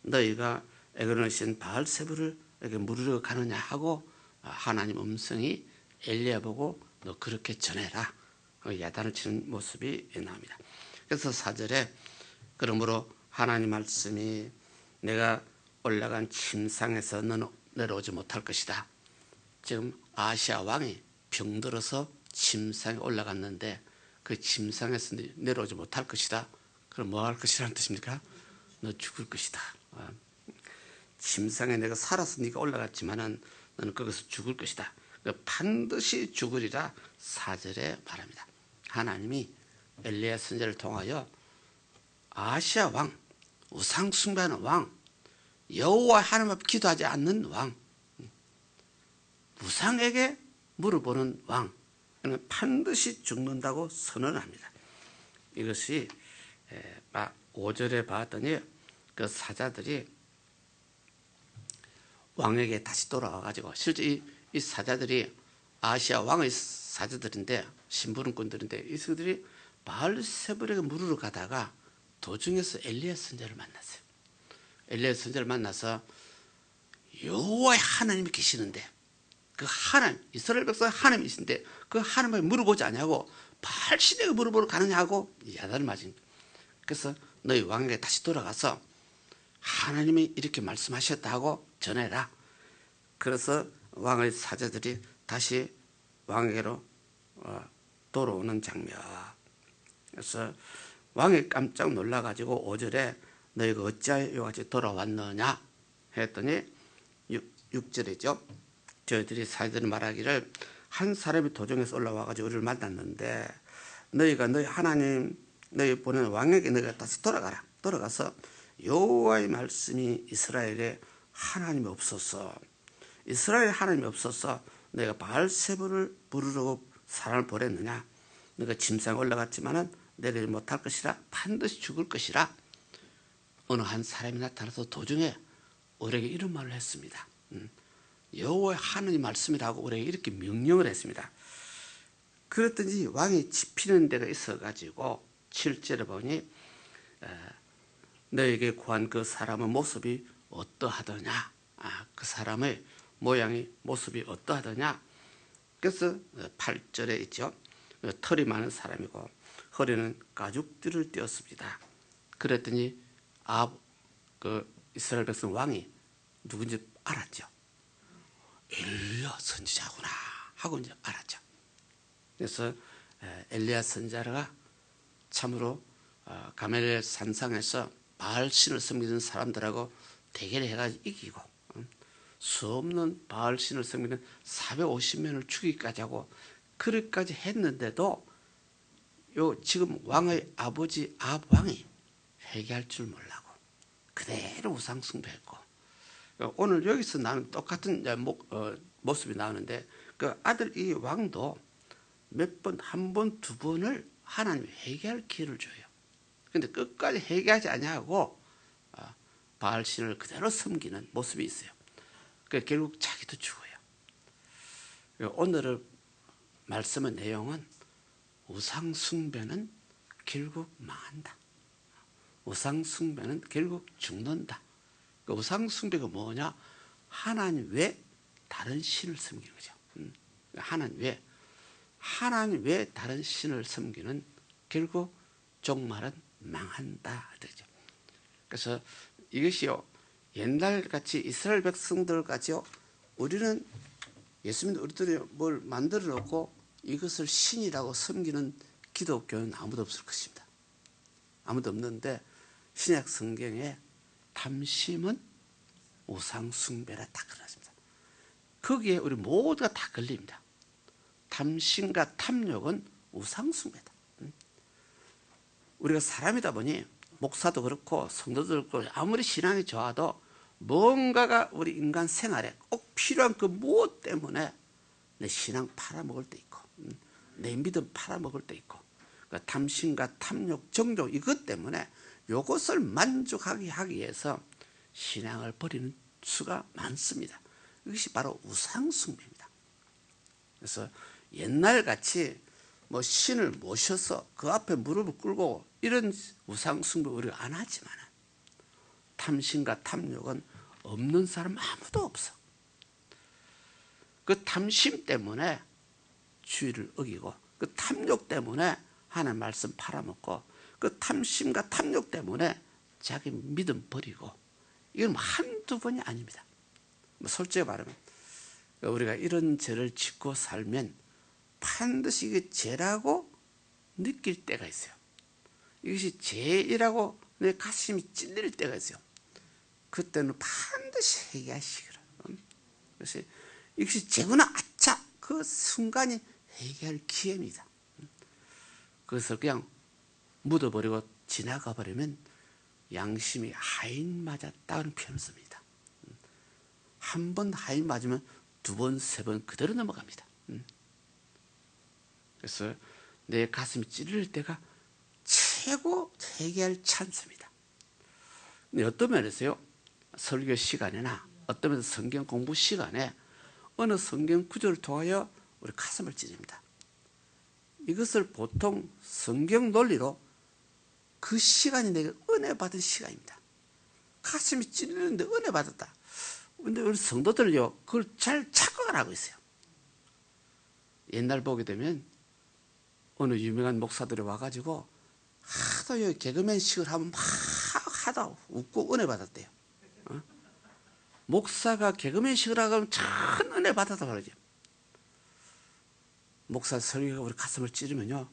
너희가 에그론의 신 바알세불에게 물으러 가느냐 하고 하나님 음성이 엘리야 보고 너 그렇게 전해라. 야단을 치는 모습이 나옵니다. 그래서 4절에 그러므로 하나님 말씀이 내가 올라간 침상에서 너는 내려오지 못할 것이다. 지금 아시아 왕이 병들어서 침상에 올라갔는데 그 침상에서 내려오지 못할 것이다. 그럼 뭐 할 것이라는 뜻입니까? 너 죽을 것이다. 침상에 내가 살아서 네가 올라갔지만은 너는 거기서 죽을 것이다. 반드시 죽으리라 4절에 말합니다. 하나님이 엘리야 선지자를 통하여 아시아 왕, 우상 숭배하는 왕, 여호와 하나님 앞에 기도하지 않는 왕, 우상에게 물어보는 왕, 반드시 죽는다고 선언합니다. 이것이 5절에 봤더니 그 사자들이 왕에게 다시 돌아와 가지고 실제 이 사자들이 아시아 왕의 사자들인데 심부름꾼들인데 이 사람들이 바알세불에게 물으러 가다가 도중에서 엘리야 선지자를 만났어요. 엘리야 선지자를 만나서 여호와의 하나님이 계시는데 그 하나님 이스라엘 백성 하나님이신데 그 하나님을 물어보지 않냐고 바알신에게 물어보러 가느냐고 야단을 맞은 거예요. 그래서 너희 왕에게 다시 돌아가서 하나님이 이렇게 말씀하셨다고 전해라. 그래서 왕의 사제들이 다시 왕에게로 돌아오는 장면. 그래서 왕이 깜짝 놀라가지고 5절에 너희가 어찌하여 이같이 돌아왔느냐 했더니 6절이죠. 저희들이 사제들이 말하기를 한 사람이 도중에서 올라와가지고 우리를 만났는데 너희가 너희 하나님 너희 보낸 왕에게 너희가 다시 돌아가라. 돌아가서 여호와의 말씀이 이스라엘에 하나님이 없어서 이스라엘 하나님이 없어서 내가 바알세불을 부르려고 사람을 보냈느냐. 내가 짐승에 올라갔지만은 내리지 못할 것이라 반드시 죽을 것이라. 어느 한 사람이 나타나서 도중에 우리에게 이런 말을 했습니다. 여호와의 하나님 말씀이라고 우리에게 이렇게 명령을 했습니다. 그랬더니 왕이 짚히는 데가 있어가지고 7절에 보니 너에게 구한 그 사람의 모습이 어떠하더냐. 그 사람의 모양이 모습이 어떠하더냐. 그래서 8절에 있죠. 털이 많은 사람이고 허리는 가죽띠를 띄었습니다. 그랬더니 그 이스라엘 백성 왕이 누군지 알았죠. 엘리야 선지자구나 하고 이제 알았죠. 그래서 엘리야 선지자가 참으로 가멜 산상에서 바알 신을 섬기는 사람들하고 대결을 해가지고 이기고 수 없는 바알 신을 섬기는 450명을 죽이기까지 하고 그렇게까지 했는데도 요 지금 왕의 아버지 아합왕이 회개할 줄 몰라고 그대로 우상 숭배했고 오늘 여기서 나는 똑같은 모습이 나오는데 그 아들 이 왕도 몇 번, 한 번, 두 번을 하나님이 회개할 기회를 줘요. 근데 끝까지 회개하지 아니하고 바알 신을 그대로 섬기는 모습이 있어요. 결국 자기도 죽어요. 오늘의 말씀의 내용은 우상 숭배는 결국 망한다. 우상 숭배는 결국 죽는다. 우상 숭배가 뭐냐? 하나님 외 다른 신을 섬기는 거죠. 하나님 외 다른 신을 섬기는 결국 종말은 망한다. 그래서 이것이요 옛날 같이 이스라엘 백성들 같이요 우리는 예수님 우리들이 뭘 만들어 놓고 이것을 신이라고 섬기는 기독교는 아무도 없을 것입니다. 아무도 없는데 신약 성경에 탐심은 우상 숭배라 딱 그러습니다. 거기에 우리 모두가 다 걸립니다. 탐심과 탐욕은 우상 숭배다. 우리가 사람이다 보니 목사도 그렇고 성도도 그렇고 아무리 신앙이 좋아도 뭔가가 우리 인간 생활에 꼭 필요한 그 무엇 때문에 내 신앙 팔아먹을 때 있고 내 믿음 팔아먹을 때 있고 그러니까 탐심과 탐욕, 정욕 이것 때문에 이것을 만족하게 하기 위해서 신앙을 버리는 수가 많습니다. 이것이 바로 우상 숭배입니다. 그래서 옛날같이 뭐 신을 모셔서 그 앞에 무릎을 꿇고 이런 우상 숭배 우리가 안 하지만 탐심과 탐욕은 없는 사람 아무도 없어. 그 탐심 때문에 주의를 어기고 그 탐욕 때문에 하나님 말씀 팔아먹고 그 탐심과 탐욕 때문에 자기 믿음 버리고 이건 한두 번이 아닙니다. 솔직히 말하면 우리가 이런 죄를 짓고 살면 반드시 이게 죄라고 느낄 때가 있어요. 이것이 죄이라고 내 가슴이 찔릴 때가 있어요. 그때는 반드시 회개하시기를. 그래서 이것이 죄구나 아차 그 순간이 회개할 기회입니다. 그것을 그냥 묻어버리고 지나가 버리면 양심이 하인 맞았다는 표현을 씁니다. 한 번 하인 맞으면 두 번, 세 번 그대로 넘어갑니다. 그래서 내 가슴이 찔릴 때가 최고 회개할 찬스입니다. 근데 어떤 면에서요 설교 시간이나 어떤 면에서 성경 공부 시간에 어느 성경 구절을 통하여 우리 가슴을 찌릅니다. 이것을 보통 성경 논리로 그 시간이 내가 은혜 받은 시간입니다. 가슴이 찔리는데 은혜 받았다. 근데 우리 성도들요 그걸 잘 착각을 하고 있어요. 옛날 보게 되면 어느 유명한 목사들이 와가지고 하도 개그맨식을 하면 막 하다 웃고 은혜 받았대요. 목사가 개그맨식을 하면 참 은혜 받았다 그러죠. 목사 설교가 우리 가슴을 찌르면요,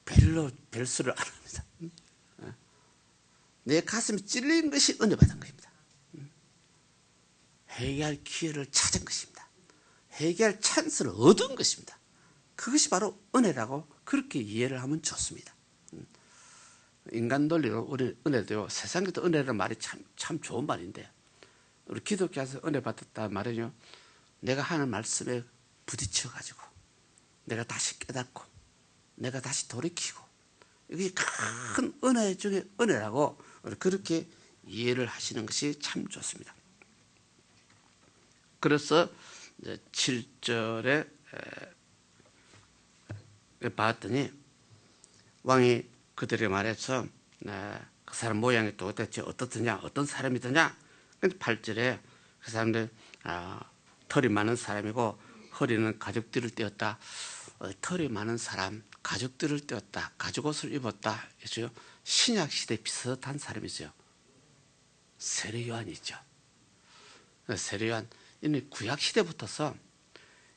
별로 별수를 안 합니다. 내 가슴이 찔린 것이 은혜 받은 것입니다. 회개할 기회를 찾은 것입니다. 회개할 찬스를 얻은 것입니다. 그것이 바로 은혜라고 그렇게 이해를 하면 좋습니다. 인간 논리로 우리 은혜도요, 세상에도 은혜라는 말이 참 좋은 말인데, 우리 기독교에서 은혜 받았다 말은요, 내가 하는 말씀에 부딪혀 가지고 내가 다시 깨닫고 내가 다시 돌이키고, 이게 큰 은혜 중에 은혜라고 그렇게 이해를 하시는 것이 참 좋습니다. 그래서 7절에 봤더니 왕이 그들에게 말해서 그 사람 모양이 도대체 어떻더냐, 어떤 사람이더냐. 8절에 그 사람들 털이 많은 사람이고 허리는 가죽띠를 떼었다. 털이 많은 사람, 가죽띠를 떼었다, 가죽옷을 입었다. 그래서 신약 시대 비슷한 사람이 있어요. 세례 요한이죠. 세례 요한, 이미 구약 시대부터서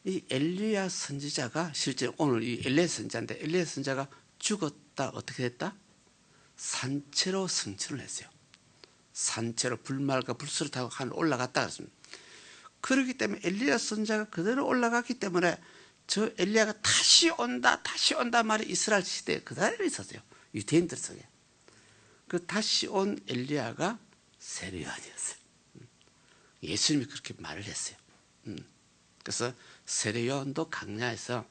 이 엘리야 선지자가, 실제 오늘 이 엘리야 선지자인데, 엘리야 선지자가 죽었다 어떻게 됐다? 산채로 승천을 했어요. 산채로 불말과 불수를 타고 하늘 올라갔다 그랬습니다. 그렇기 때문에 엘리야 선지자가 그대로 올라갔기 때문에 저 엘리야가 다시 온다 말이 이스라엘 시대에 그대로 있었어요. 유대인들 속에. 그 다시 온 엘리야가 세례 요한이었어요. 예수님이 그렇게 말을 했어요. 그래서 세례 요한도 강야에서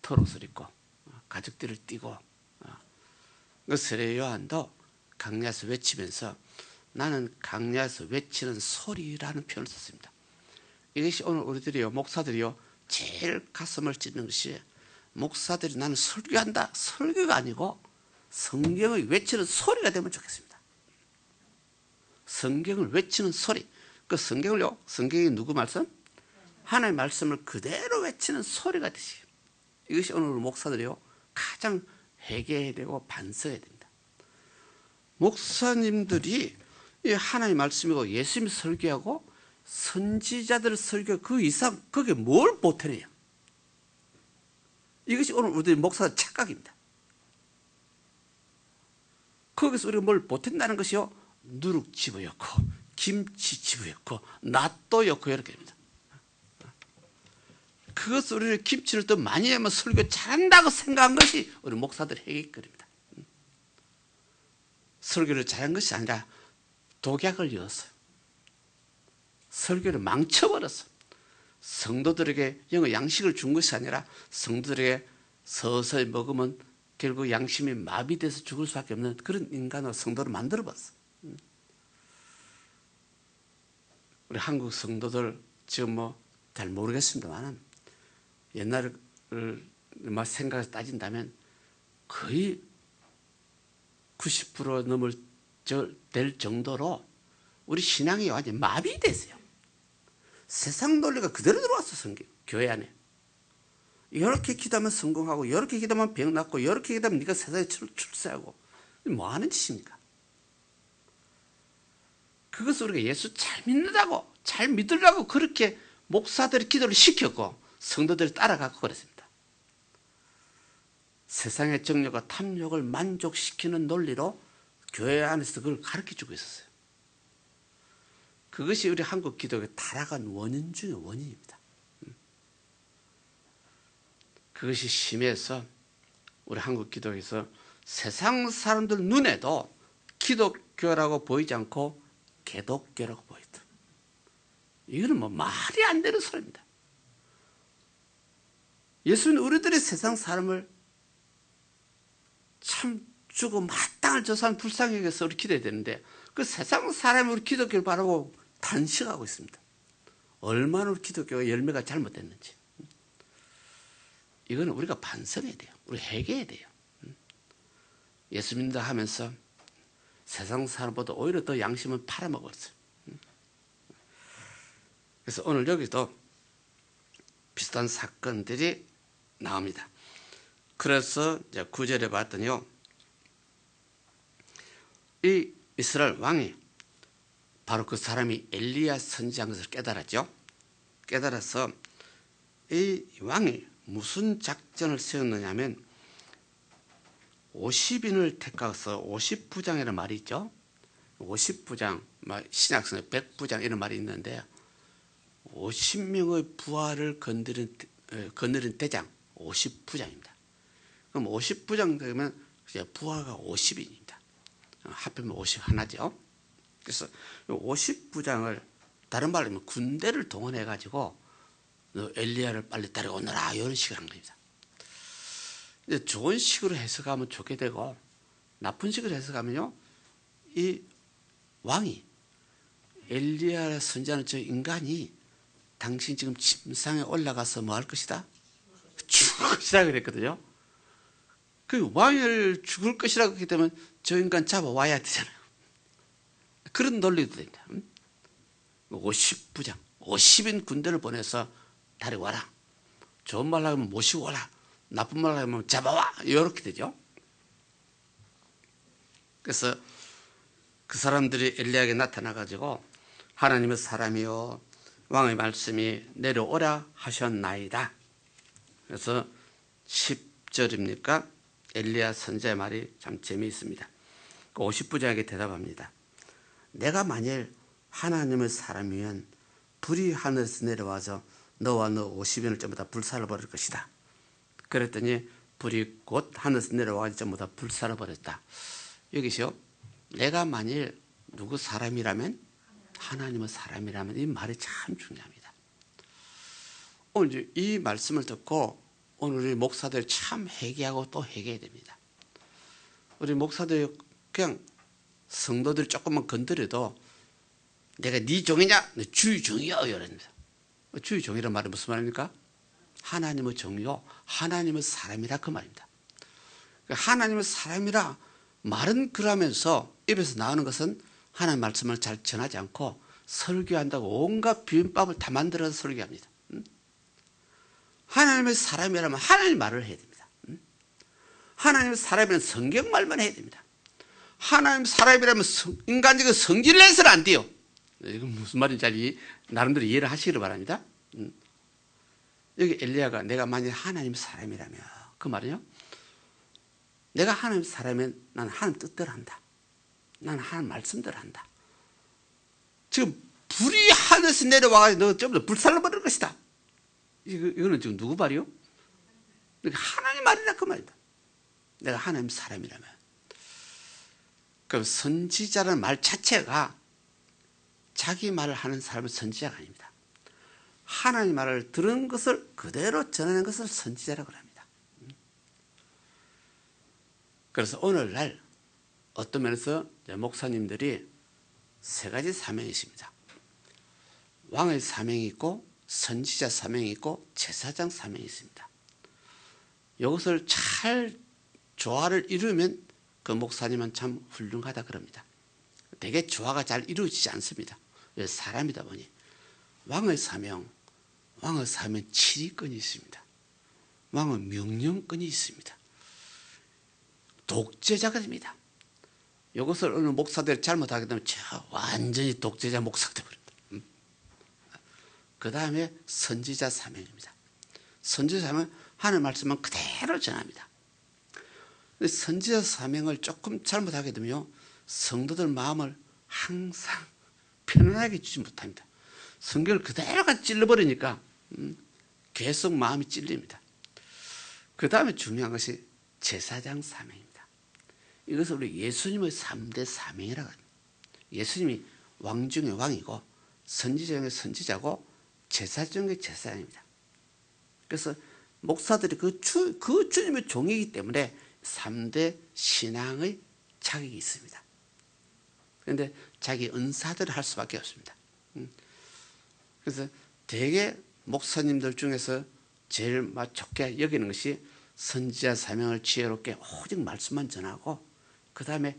털옷을 입고 가죽띠를 띠고, 그 세례 요한도 강야에서 외치면서 나는 강야에서 외치는 소리라는 표현을 썼습니다. 이것이 오늘 우리들이요, 목사들이요, 제일 가슴을 찢는 것이, 목사들이 나는 설교한다, 설교가 아니고 성경을 외치는 소리가 되면 좋겠습니다. 성경을 외치는 소리. 그 성경을요, 성경이 누구 말씀? 하나님의 말씀을 그대로 외치는 소리가 되시. 이것이 오늘 목사들이요, 가장 회개해야 되고 반성해야 됩니다. 목사님들이 이 하나님의 말씀이고 예수님이 설교하고 선지자들 설교 그 이상 그게 뭘 보태내요? 이것이 오늘 우리 목사들 착각입니다. 거기서 우리가 뭘 보탠다는 것이요, 누룩 집어였고 김치 집어였고 낫또였고 이렇게 됩니다. 그것을 우리를 김치를 더 많이 하면 설교 잘한다고 생각한 것이 우리 목사들의 회개거리입니다. 설교를 잘한 것이 아니라 독약을 이었어요. 설교를 망쳐버렸어. 성도들에게 영어 양식을 준 것이 아니라 성도들에게 서서히 먹으면 결국 양심이 마비돼서 죽을 수밖에 없는 그런 인간으로 성도를 만들어봤어. 우리 한국 성도들 지금 뭐 잘 모르겠습니다만 옛날을 생각해서 따진다면 거의 90% 넘을 될 정도로 우리 신앙이 완전히 마비됐어요. 세상 논리가 그대로 들어왔어. 성경 교회 안에. 이렇게 기도하면 성공하고, 이렇게 기도하면 병 낫고, 이렇게 기도하면 네가 세상에 출세하고, 뭐 하는 짓입니까? 그것을 우리가 예수 잘 믿는다고, 잘 믿으려고 그렇게 목사들이 기도를 시켰고 성도들이 따라가고 그랬습니다. 세상의 정욕과 탐욕을 만족시키는 논리로 교회 안에서 그걸 가르쳐주고 있었어요. 그것이 우리 한국 기독교의 타락한 원인 중의 원인입니다. 그것이 심해서 우리 한국 기독교에서 세상 사람들 눈에도 기독교라고 보이지 않고 개독교라고 보이다. 이거는 뭐 말이 안 되는 소리입니다. 예수는 우리들의 세상 사람을 참 주고 마땅할 저 사람 불쌍히 여겨서 우리 기도해야 되는데, 그 세상 사람이 우리 기독교를 바라고 단식하고 있습니다. 얼마나 우리 기독교가 열매가 잘못됐는지. 이거는 우리가 반성해야 돼요. 우리 회개해야 돼요. 예수 믿는다 하면서 세상 사람보다 오히려 더 양심은 팔아먹었어요. 그래서 오늘 여기도 비슷한 사건들이 나옵니다. 그래서 이제 9절에 봤더니요, 이 이스라엘 왕이 바로 그 사람이 엘리야 선지자인 것을 깨달았죠. 깨달아서 이 왕이 무슨 작전을 세웠느냐 하면 50인을 택하서 50부장이라는 말이 있죠. 50부장, 신약성에 100부장 이런 말이 있는데 50명의 부하를 거느린 대장 50부장입니다. 그럼 50부장 되면 부하가 50인입니다. 하필이면 51죠. 그래서 50부장을 다른 말로 하면 군대를 동원해 가지고 엘리야를 빨리 따라오너라 이런 식으로 한 겁니다. 이제 좋은 식으로 해석하면 좋게 되고 나쁜 식으로 해석하면요, 이 왕이 엘리야 선지자는 저 인간이 당신 지금 침상에 올라가서 뭐 할 것이다? 죽을 것이다 그랬거든요. 그 왕을 죽을 것이라고 했기 때문에 저 인간 잡아와야 되잖아요. 그런 논리도 됩니다. 50부장, 50인 군대를 보내서 데려와라. 좋은 말로 하면 모시고 와라. 나쁜 말로 하면 잡아와. 이렇게 되죠. 그래서 그 사람들이 엘리야에게 나타나가지고 하나님의 사람이요 왕의 말씀이 내려오라 하셨나이다. 그래서 10절입니까? 엘리야 선지자의 말이 참 재미있습니다. 그 50부장에게 대답합니다. 내가 만일 하나님의 사람이면 불이 하늘에서 내려와서 너와 너 50인을 전부 다 불살라 버릴 것이다. 그랬더니 불이 곧 하늘에서 내려와서 전부 다 불살라 버렸다. 여기서 내가 만일 누구 사람이라면 하나님의 사람이라면 이 말이 참 중요합니다. 오늘 이 말씀을 듣고 오늘 우리 목사들 참 회개하고 또 회개해야 됩니다. 우리 목사들 그냥 성도들 조금만 건드려도 내가 네 종이냐? 내 주의 종이야 이럽니다. 주의 종이란 말은 무슨 말입니까? 하나님의 종이요 하나님의 사람이라 그 말입니다. 하나님의 사람이라 말은 그러면서 입에서 나오는 것은 하나님 말씀을 잘 전하지 않고 설교한다고 온갖 비빔밥을 다 만들어서 설교합니다. 하나님의 사람이라면 하나님 말을 해야 됩니다. 하나님의 사람이라면 성경 말만 해야 됩니다. 하나님 사람이라면 인간적인 성질을 내서는 안 돼요. 이건 무슨 말인지 나름대로 이해를 하시기를 바랍니다. 여기 엘리야가 내가 만약 하나님 사람이라면 그 말은요, 내가 하나님 사람이면 나는 하나님 뜻대로 한다. 나는 하나님 말씀대로 한다. 지금 불이 하늘에서 내려와가지고 너 좀 더 불살라 버릴 것이다. 이거는 지금 누구 말이요? 하나님 말이라 그 말이다. 내가 하나님 사람이라면. 그럼 선지자라는 말 자체가 자기 말을 하는 사람은 선지자가 아닙니다. 하나님 말을 들은 것을 그대로 전하는 것을 선지자라고 합니다. 그래서 오늘날 어떤 면에서 목사님들이 세 가지 사명이 있습니다. 왕의 사명이 있고 선지자 사명이 있고 제사장 사명이 있습니다. 이것을 잘 조화를 이루면 그 목사님은 참 훌륭하다 그럽니다. 되게 조화가 잘 이루어지지 않습니다. 왜? 사람이다 보니. 왕의 사명, 치리권이 있습니다. 왕의 명령권이 있습니다. 독재자가 됩니다. 이것을 어느 목사들이 잘못하게 되면 완전히 독재자 목사가 되어버립니다. 그 다음에 선지자 사명입니다. 선지자 사명은 하나님 말씀만 그대로 전합니다. 선지자 사명을 조금 잘못하게 되면 성도들 마음을 항상 편안하게 주지 못합니다. 성경을 그대로 찔러버리니까 계속 마음이 찔립니다. 그 다음에 중요한 것이 제사장 사명입니다. 이것을 우리 예수님의 3대 사명이라고 합니다. 예수님이 왕 중의 왕이고 선지자 중의 선지자고 제사 중의 제사장입니다. 그래서 목사들이 그 주님의 종이기 때문에 3대 신앙의 자격이 있습니다. 그런데 자기 은사들을 할 수밖에 없습니다. 그래서 대개 목사님들 중에서 제일 좋게 여기는 것이 선지자 사명을 지혜롭게 오직 말씀만 전하고 그 다음에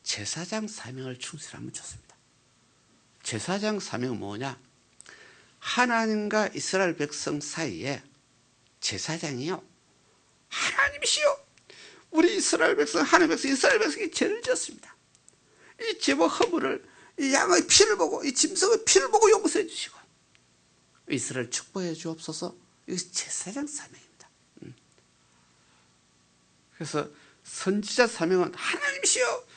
제사장 사명을 충실하면 좋습니다. 제사장 사명은 뭐냐? 하나님과 이스라엘 백성 사이에 제사장이요, 하나님이시요, 우리 이스라엘 백성, 하나님 백성, 이스라엘 백성이 죄를 지었습니다. 이 죄와 허물을 이 양의 피를 보고 이 짐승의 피를 보고 용서해 주시고 이스라엘 축복해 주옵소서. 이것이 제사장 사명입니다. 그래서 선지자 사명은 하나님이시여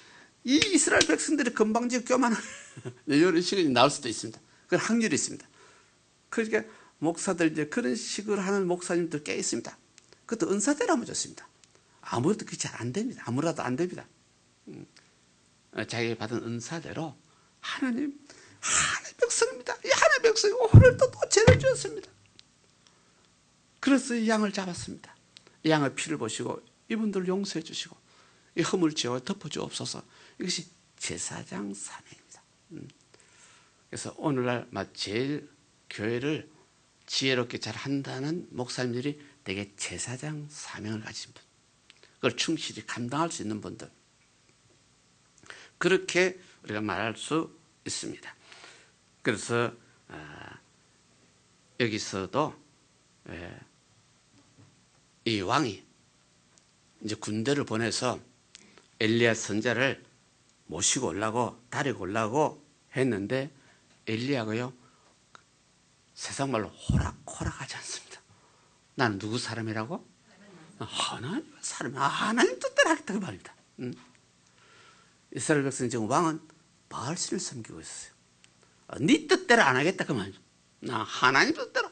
이 이스라엘 백성들이 건방지고 교만한 이런 식이 나올 수도 있습니다. 그런 확률이 있습니다. 그러니까 목사들 이제 그런 식으로 하는 목사님들 꽤 있습니다. 그것도 은사대로 하면 좋습니다. 아무래도 그게 잘 안 됩니다. 아무라도 안 됩니다. 자기가 받은 은사대로 하나님 백성입니다. 이 하나님 백성이 오늘도 또 죄를 지었습니다. 그래서 이 양을 잡았습니다. 이 양의 피를 보시고 이분들 용서해 주시고 이 허물 죄와 덮어주옵소서. 이것이 제사장 사명입니다. 그래서 오늘날 제일 교회를 지혜롭게 잘 한다는 목사님들이 되게 제사장 사명을 가진 분, 그걸 충실히 감당할 수 있는 분들, 그렇게 우리가 말할 수 있습니다. 그래서 여기서도 이 왕이 이제 군대를 보내서 엘리야 선자를 모시고 오려고 데리고 오려고 했는데 엘리야가요 세상 말로 호락호락하지 않습니다. 나는 누구 사람이라고? 하나님 사람, 하나님 뜻대로 하겠다 그 말입니다. 이스라엘 백성 지금 왕은 바알신을 섬기고 있어요. 네 뜻대로 안 하겠다 그 말입니다. 나 하나님 뜻대로,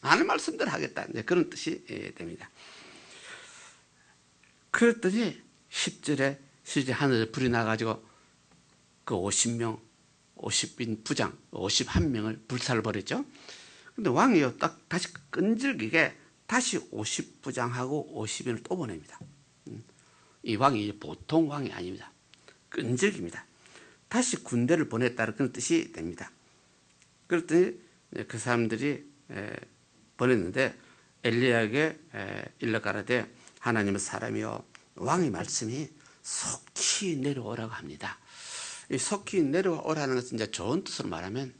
하나님 말씀대로 하겠다. 이제 그런 뜻이 됩니다. 그랬더니 10절에 실제 하늘에 불이 나가지고 그 50인 부장 51명을 불살을 벌였죠. 근데 왕이요 딱 다시 끈질기게 다시 50부장하고 50인을 또 보냅니다. 이 왕이 보통 왕이 아닙니다. 끈질깁니다. 다시 군대를 보냈다는 그런 뜻이 됩니다. 그랬더니 그 사람들이 보냈는데 엘리야에게 일러가라되 하나님의 사람이요 왕의 말씀이 속히 내려오라고 합니다. 이 속히 내려오라는 것은 이제 좋은 뜻으로 말하면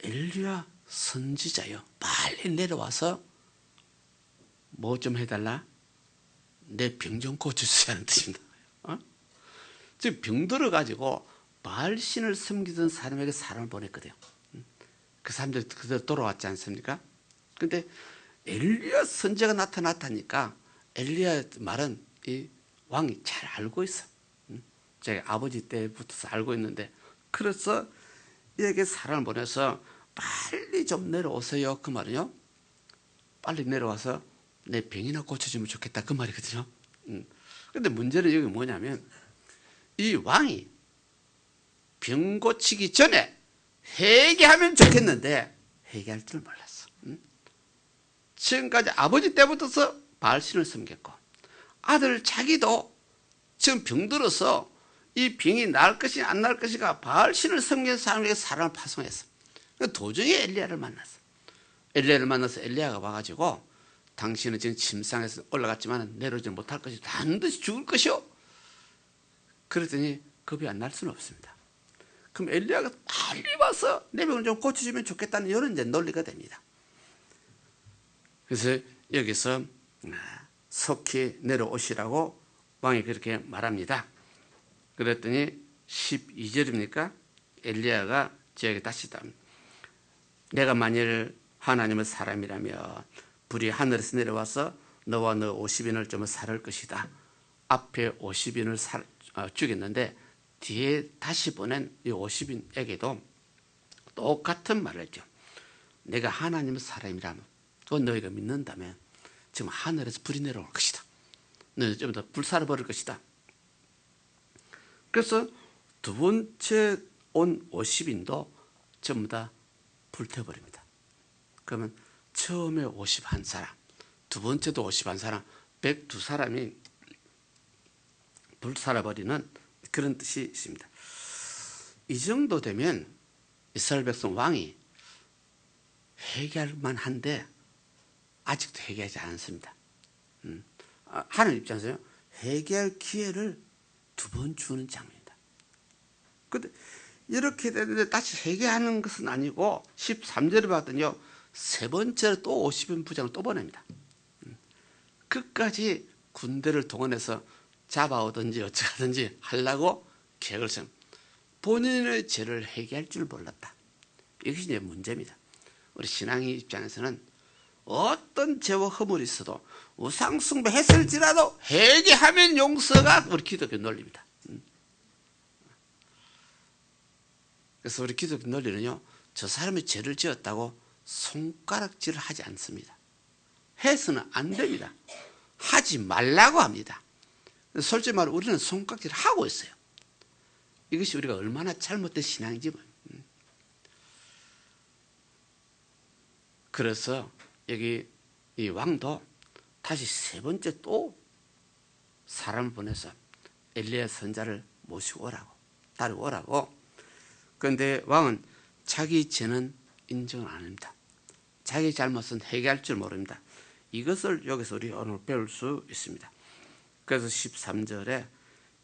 엘리야 선지자요 빨리 내려와서 뭐 좀 해달라? 내 병 좀 고쳐주시라는 뜻입니다. 즉 병들어 가지고 바알신을 섬기던 사람에게 사람을 보냈거든요. 그 사람들이 그대로 돌아왔지 않습니까? 근데 엘리야 선지자가 나타났다니까 엘리야 말은 이 왕이 잘 알고 있어. 제 아버지 때부터 알고 있는데 그래서 이에게 사람을 보내서 빨리 좀 내려오세요 그 말은요. 빨리 내려와서 내 병이나 고쳐주면 좋겠다 그 말이거든요. 근데 문제는 여기 뭐냐면 이 왕이 병 고치기 전에 회개하면 좋겠는데 회개할 줄 몰랐어. 지금까지 아버지 때부터서 바알신을 섬겼고 아들 자기도 지금 병들어서 이 병이 나을 것이 안 나을 것인가 바알신을 섬긴 사람에게 사람을 파송했어. 도중에 엘리야를 만났어. 엘리야를 만나서 엘리야가 와가지고 당신은 지금 침상에서 올라갔지만 내려오지 못할 것이 반드시 죽을 것이오. 그랬더니 겁이 안 날 수는 없습니다. 그럼 엘리야가 빨리 와서 내 병을 좀 고쳐주면 좋겠다는 이런 이제 논리가 됩니다. 그래서 여기서 속히 내려오시라고 왕이 그렇게 말합니다. 그랬더니 12절입니까? 엘리야가 저에게 다시 내가 만일 하나님의 사람이라면 불이 하늘에서 내려와서 너와 너 50인을 좀 살을 것이다. 앞에 50인을 죽였는데 뒤에 다시 보낸 이 50인에게도 똑같은 말을 했죠. 내가 하나님의 사람이라면 또 너희가 믿는다면 지금 하늘에서 불이 내려올 것이다. 너희 좀 더 불살을 버릴 것이다. 그래서 두 번째 온 50인도 전부 다 불태워버립니다. 그러면 처음에 51사람, 두 번째도 51사람, 102사람이 불살아버리는 그런 뜻이 있습니다. 이 정도 되면 이스라엘 백성 왕이 회개할 만한데 아직도 회개하지 않습니다. 하나님 입장에서요 회개할 기회를 두 번 주는 장면이다. 그런데 이렇게 되는데 다시 회개하는 것은 아니고 13절에 봤더니요 세 번째로 또 50인 부장을 또 보냅니다. 끝까지 군대를 동원해서 잡아오든지 어쩌든지 하려고 계획을 세운 본인의 죄를 회개할 줄 몰랐다. 이것이 이제 문제입니다. 우리 신앙의 입장에서는 어떤 죄와 허물이 있어도 우상숭배 했을지라도 회개하면 용서가 우리 기독교 논리입니다. 그래서 우리 기독교 논리는요, 저 사람이 죄를 지었다고 손가락질을 하지 않습니다. 해서는 안 됩니다. 하지 말라고 합니다. 솔직히 말해 우리는 손가락질을 하고 있어요. 이것이 우리가 얼마나 잘못된 신앙인지. 그래서 여기 이 왕도 다시 세 번째 또 사람을 보내서 엘리야 선자를 모시고 오라고, 따라오라고. 그런데 왕은 자기 죄는 인정을 안 합니다. 자기 잘못은 회개할 줄 모릅니다. 이것을 여기서 우리 오늘 배울 수 있습니다. 그래서 13절에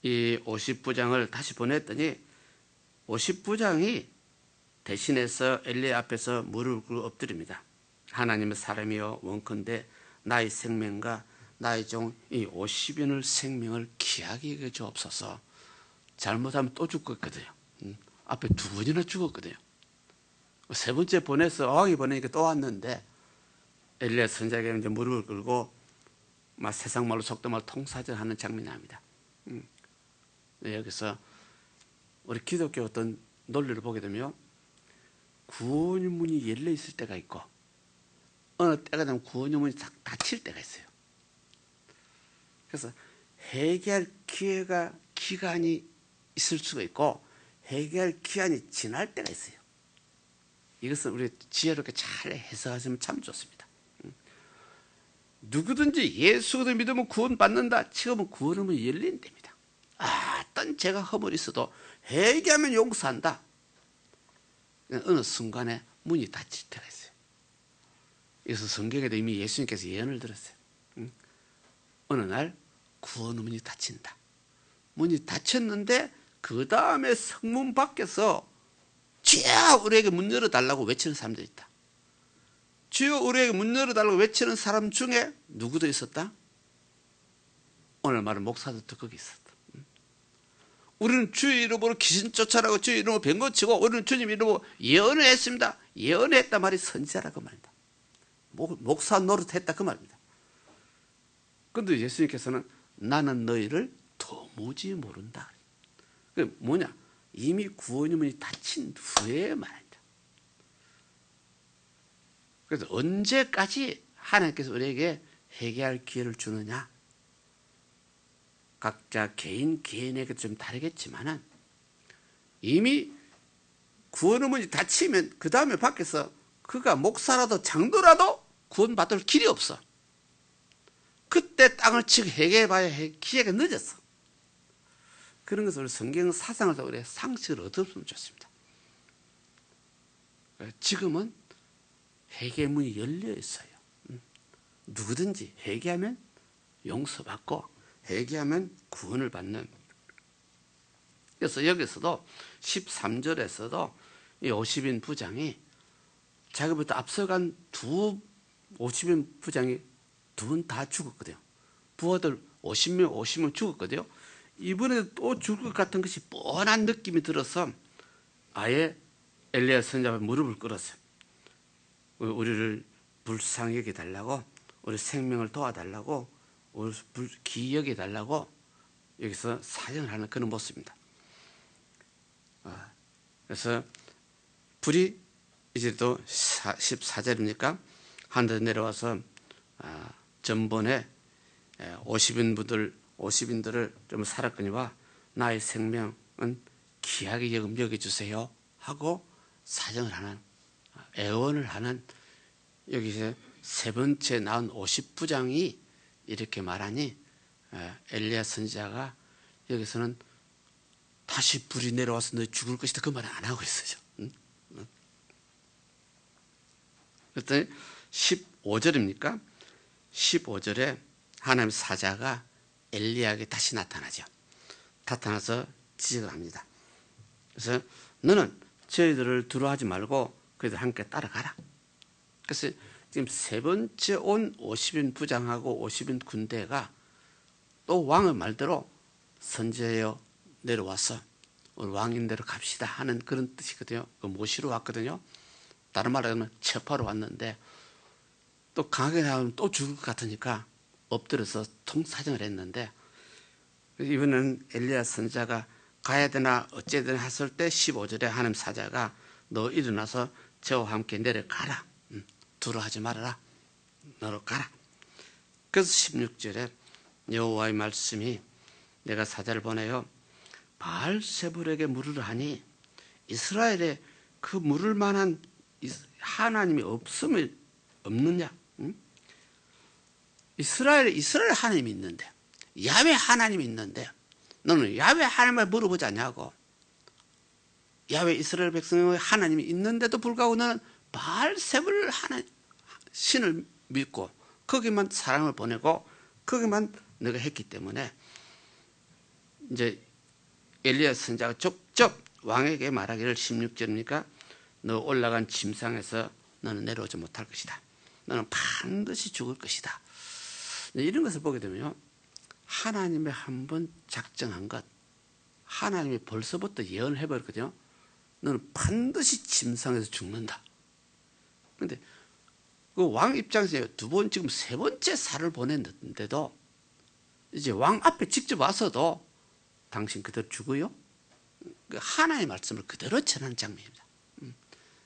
이 50부장을 다시 보냈더니 50부장이 대신해서 엘리야 앞에서 무릎을 엎드립니다. 하나님의 사람이여 원컨대 나의 생명과 나의 종 이 50인의 생명을 귀하게 여겨 주옵소서. 잘못하면 또 죽었거든요. 앞에 두 번이나 죽었거든요. 세 번째 보내서 왕이 보내니까 또 왔는데 엘리야 선자에게 이제 무릎을 꿇고 막 세상 말로 속도 말로 통사절하는 장면이 나옵니다. 여기서 우리 기독교 어떤 논리를 보게 되면 구원의 문이 열려 있을 때가 있고 어느 때가 되면 구원의 문이 닫힐 때가 있어요. 그래서 회개할 기간이 있을 수가 있고 회개할 기한이 지날 때가 있어요. 이것은 우리 지혜롭게 잘 해석하시면 참 좋습니다. 누구든지 예수를 믿으면 구원받는다. 지금은 구원의 문이 열린 때입니다. 어떤 죄가 허물이 있어도 회개하면 용서한다. 어느 순간에 문이 닫힐 때가 있어요. 그래서 성경에도 이미 예수님께서 예언을 들었어요. 어느 날 구원의 문이 닫힌다. 문이 닫혔는데 그 다음에 성문 밖에서 주여 우리에게 문 열어달라고 외치는 사람들이 있다. 주여 우리에게 문 열어달라고 외치는 사람 중에 누구도 있었다? 오늘 말은 목사들도 거기 있었다. 우리는 주의 이름으로 귀신 쫓아라고 주의 이름으로 병거 치고 우리는 주님 이름으로 예언을 했습니다. 예언했단 말이 선지자라고 말입니다. 목사 노릇했다 그 말입니다. 그런데 예수님께서는 나는 너희를 도무지 모른다. 그 뭐냐? 이미 구원의 문이 닫힌 후에 말입니다. 그래서 언제까지 하나님께서 우리에게 회개할 기회를 주느냐? 각자 개인에게 좀 다르겠지만은 이미 구원의 문이 닫히면 그 다음에 밖에서 그가 목사라도 장로라도 구원받을 길이 없어. 그때 땅을 치고 회개해봐야 기회가 늦었어. 그런 것을 우리 성경 사상을 통해 우리 상식을 얻었으면 좋습니다. 지금은 회개의 문이 열려 있어요. 누구든지 회개하면 용서받고 회개하면 구원을 받는. 그래서 여기서도 13절에서도 이 50인 부장이 자기부터 앞서간 50인 부장이 두 분 다 죽었거든요. 부하들 50명 죽었거든요. 이번에 또 죽을 것 같은 것이 뻔한 느낌이 들어서 아예 엘리야 선자 앞에 무릎을 꿇었어요. 우리를 불쌍히 여겨달라고, 우리 생명을 도와달라고, 우리 기이 여겨달라고 여기서 사정을 하는 그런 모습입니다. 그래서 불이 이제 또 14절입니까? 하늘에 내려와서 전번에 50인들을 좀 살았거니와 나의 생명은 귀하게 여겨주세요 하고 사정을 하는, 애원을 하는, 여기서 세 번째 나온 50부장이 이렇게 말하니 엘리야 선지자가 여기서는 다시 불이 내려와서 너 죽을 것이다 그 말을 안 하고 있어요. 그랬더니 15절입니까? 15절에 하나님의 사자가 엘리야에게 다시 나타나죠. 나타나서 지적을 합니다. 그래서 너는 저희들을 두려워하지 말고 그들 함께 따라가라. 그래서 지금 세 번째 온 50인 부장하고 50인 군대가 또 왕의 말대로 선지자여 내려와서 우리 왕인 대로 갑시다 하는 그런 뜻이거든요. 그 모시러 왔거든요. 다른 말로 하면 체포하러 왔는데 또 강하게 나오면 또 죽을 것 같으니까 엎드려서 통사정을 했는데 이번에는 엘리야 선지자가 가야 되나 어째야 되나 했을 때 15절에 하나님 사자가 너 일어나서 저와 함께 내려가라. 두려워하지 말아라. 너로 가라. 그래서 16절에 여호와의 말씀이 내가 사자를 보내요 바알세불에게 물으라 하니 이스라엘에 그 물을 만한 하나님이 없느냐? 이스라엘 하나님이 있는데 야훼 하나님이 있는데 너는 야훼 하나님을 물어보지 않냐고. 야훼 이스라엘 백성의 하나님이 있는데도 불구하고 너는 바알세불 하나님 신을 믿고 거기만 사람을 보내고 거기만 내가 했기 때문에 이제 엘리야 선지자가 직접 왕에게 말하기를 16절이니까 너 올라간 침상에서 너는 내려오지 못할 것이다. 너는 반드시 죽을 것이다. 이런 것을 보게 되면요. 하나님이 한번 작정한 것 하나님이 벌써부터 예언을 해버렸거든요. 너는 반드시 침상에서 죽는다. 그런데 그 왕 입장에서 지금 세 번째 살을 보냈는데도 이제 왕 앞에 직접 와서도 당신 그대로 죽어요? 하나님의 말씀을 그대로 전하는 장면입니다.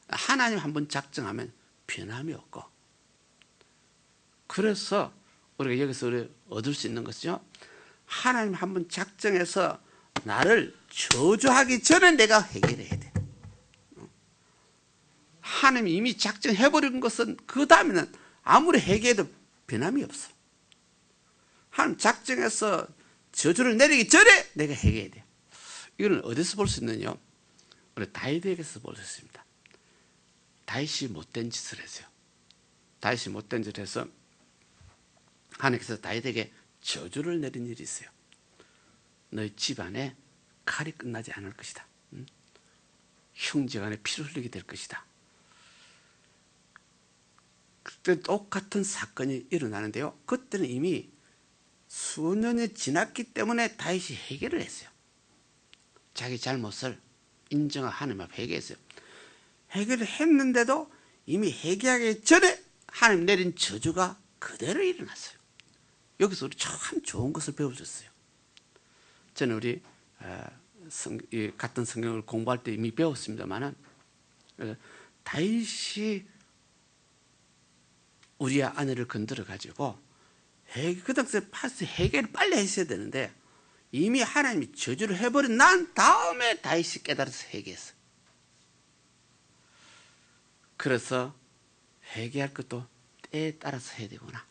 하나님 한번 작정하면 변함이 없고 그래서 우리가 여기서 얻을 수 있는 것이죠. 하나님 한번 작정해서 나를 저주하기 전에 내가 해결해야 돼. 하나님이 이미 작정해버린 것은 그 다음에는 아무리 해결해도 변함이 없어. 하나님 작정해서 저주를 내리기 전에 내가 해결해야 돼. 이거는 어디서 볼 수 있느냐? 우리 다윗에게서 볼 수 있습니다. 다윗이 못된 짓을 했어요. 다윗이 못된 짓을 해서 하나님께서 다윗에게 저주를 내린 일이 있어요. 너희 집안에 칼이 끝나지 않을 것이다. 형제간에 피를 흘리게 될 것이다. 그때 똑같은 사건이 일어나는데요. 그때는 이미 수년이 지났기 때문에 다윗이 해결을 했어요. 자기 잘못을 인정한 하나님 앞에 회개했어요. 해결을 했는데도 이미 회개하기 전에 하나님 내린 저주가 그대로 일어났어요. 여기서 우리 참 좋은 것을 배워줬어요. 저는 우리 같은 성경을 공부할 때 이미 배웠습니다만 다윗이 우리의 아내를 건드려 가지고 그 당시에 해결을 빨리 했어야 되는데 이미 하나님이 저주를 해버린 난 다음에 다윗이 깨달아서 회개했어요. 그래서 회개할 것도 때에 따라서 해야 되구나.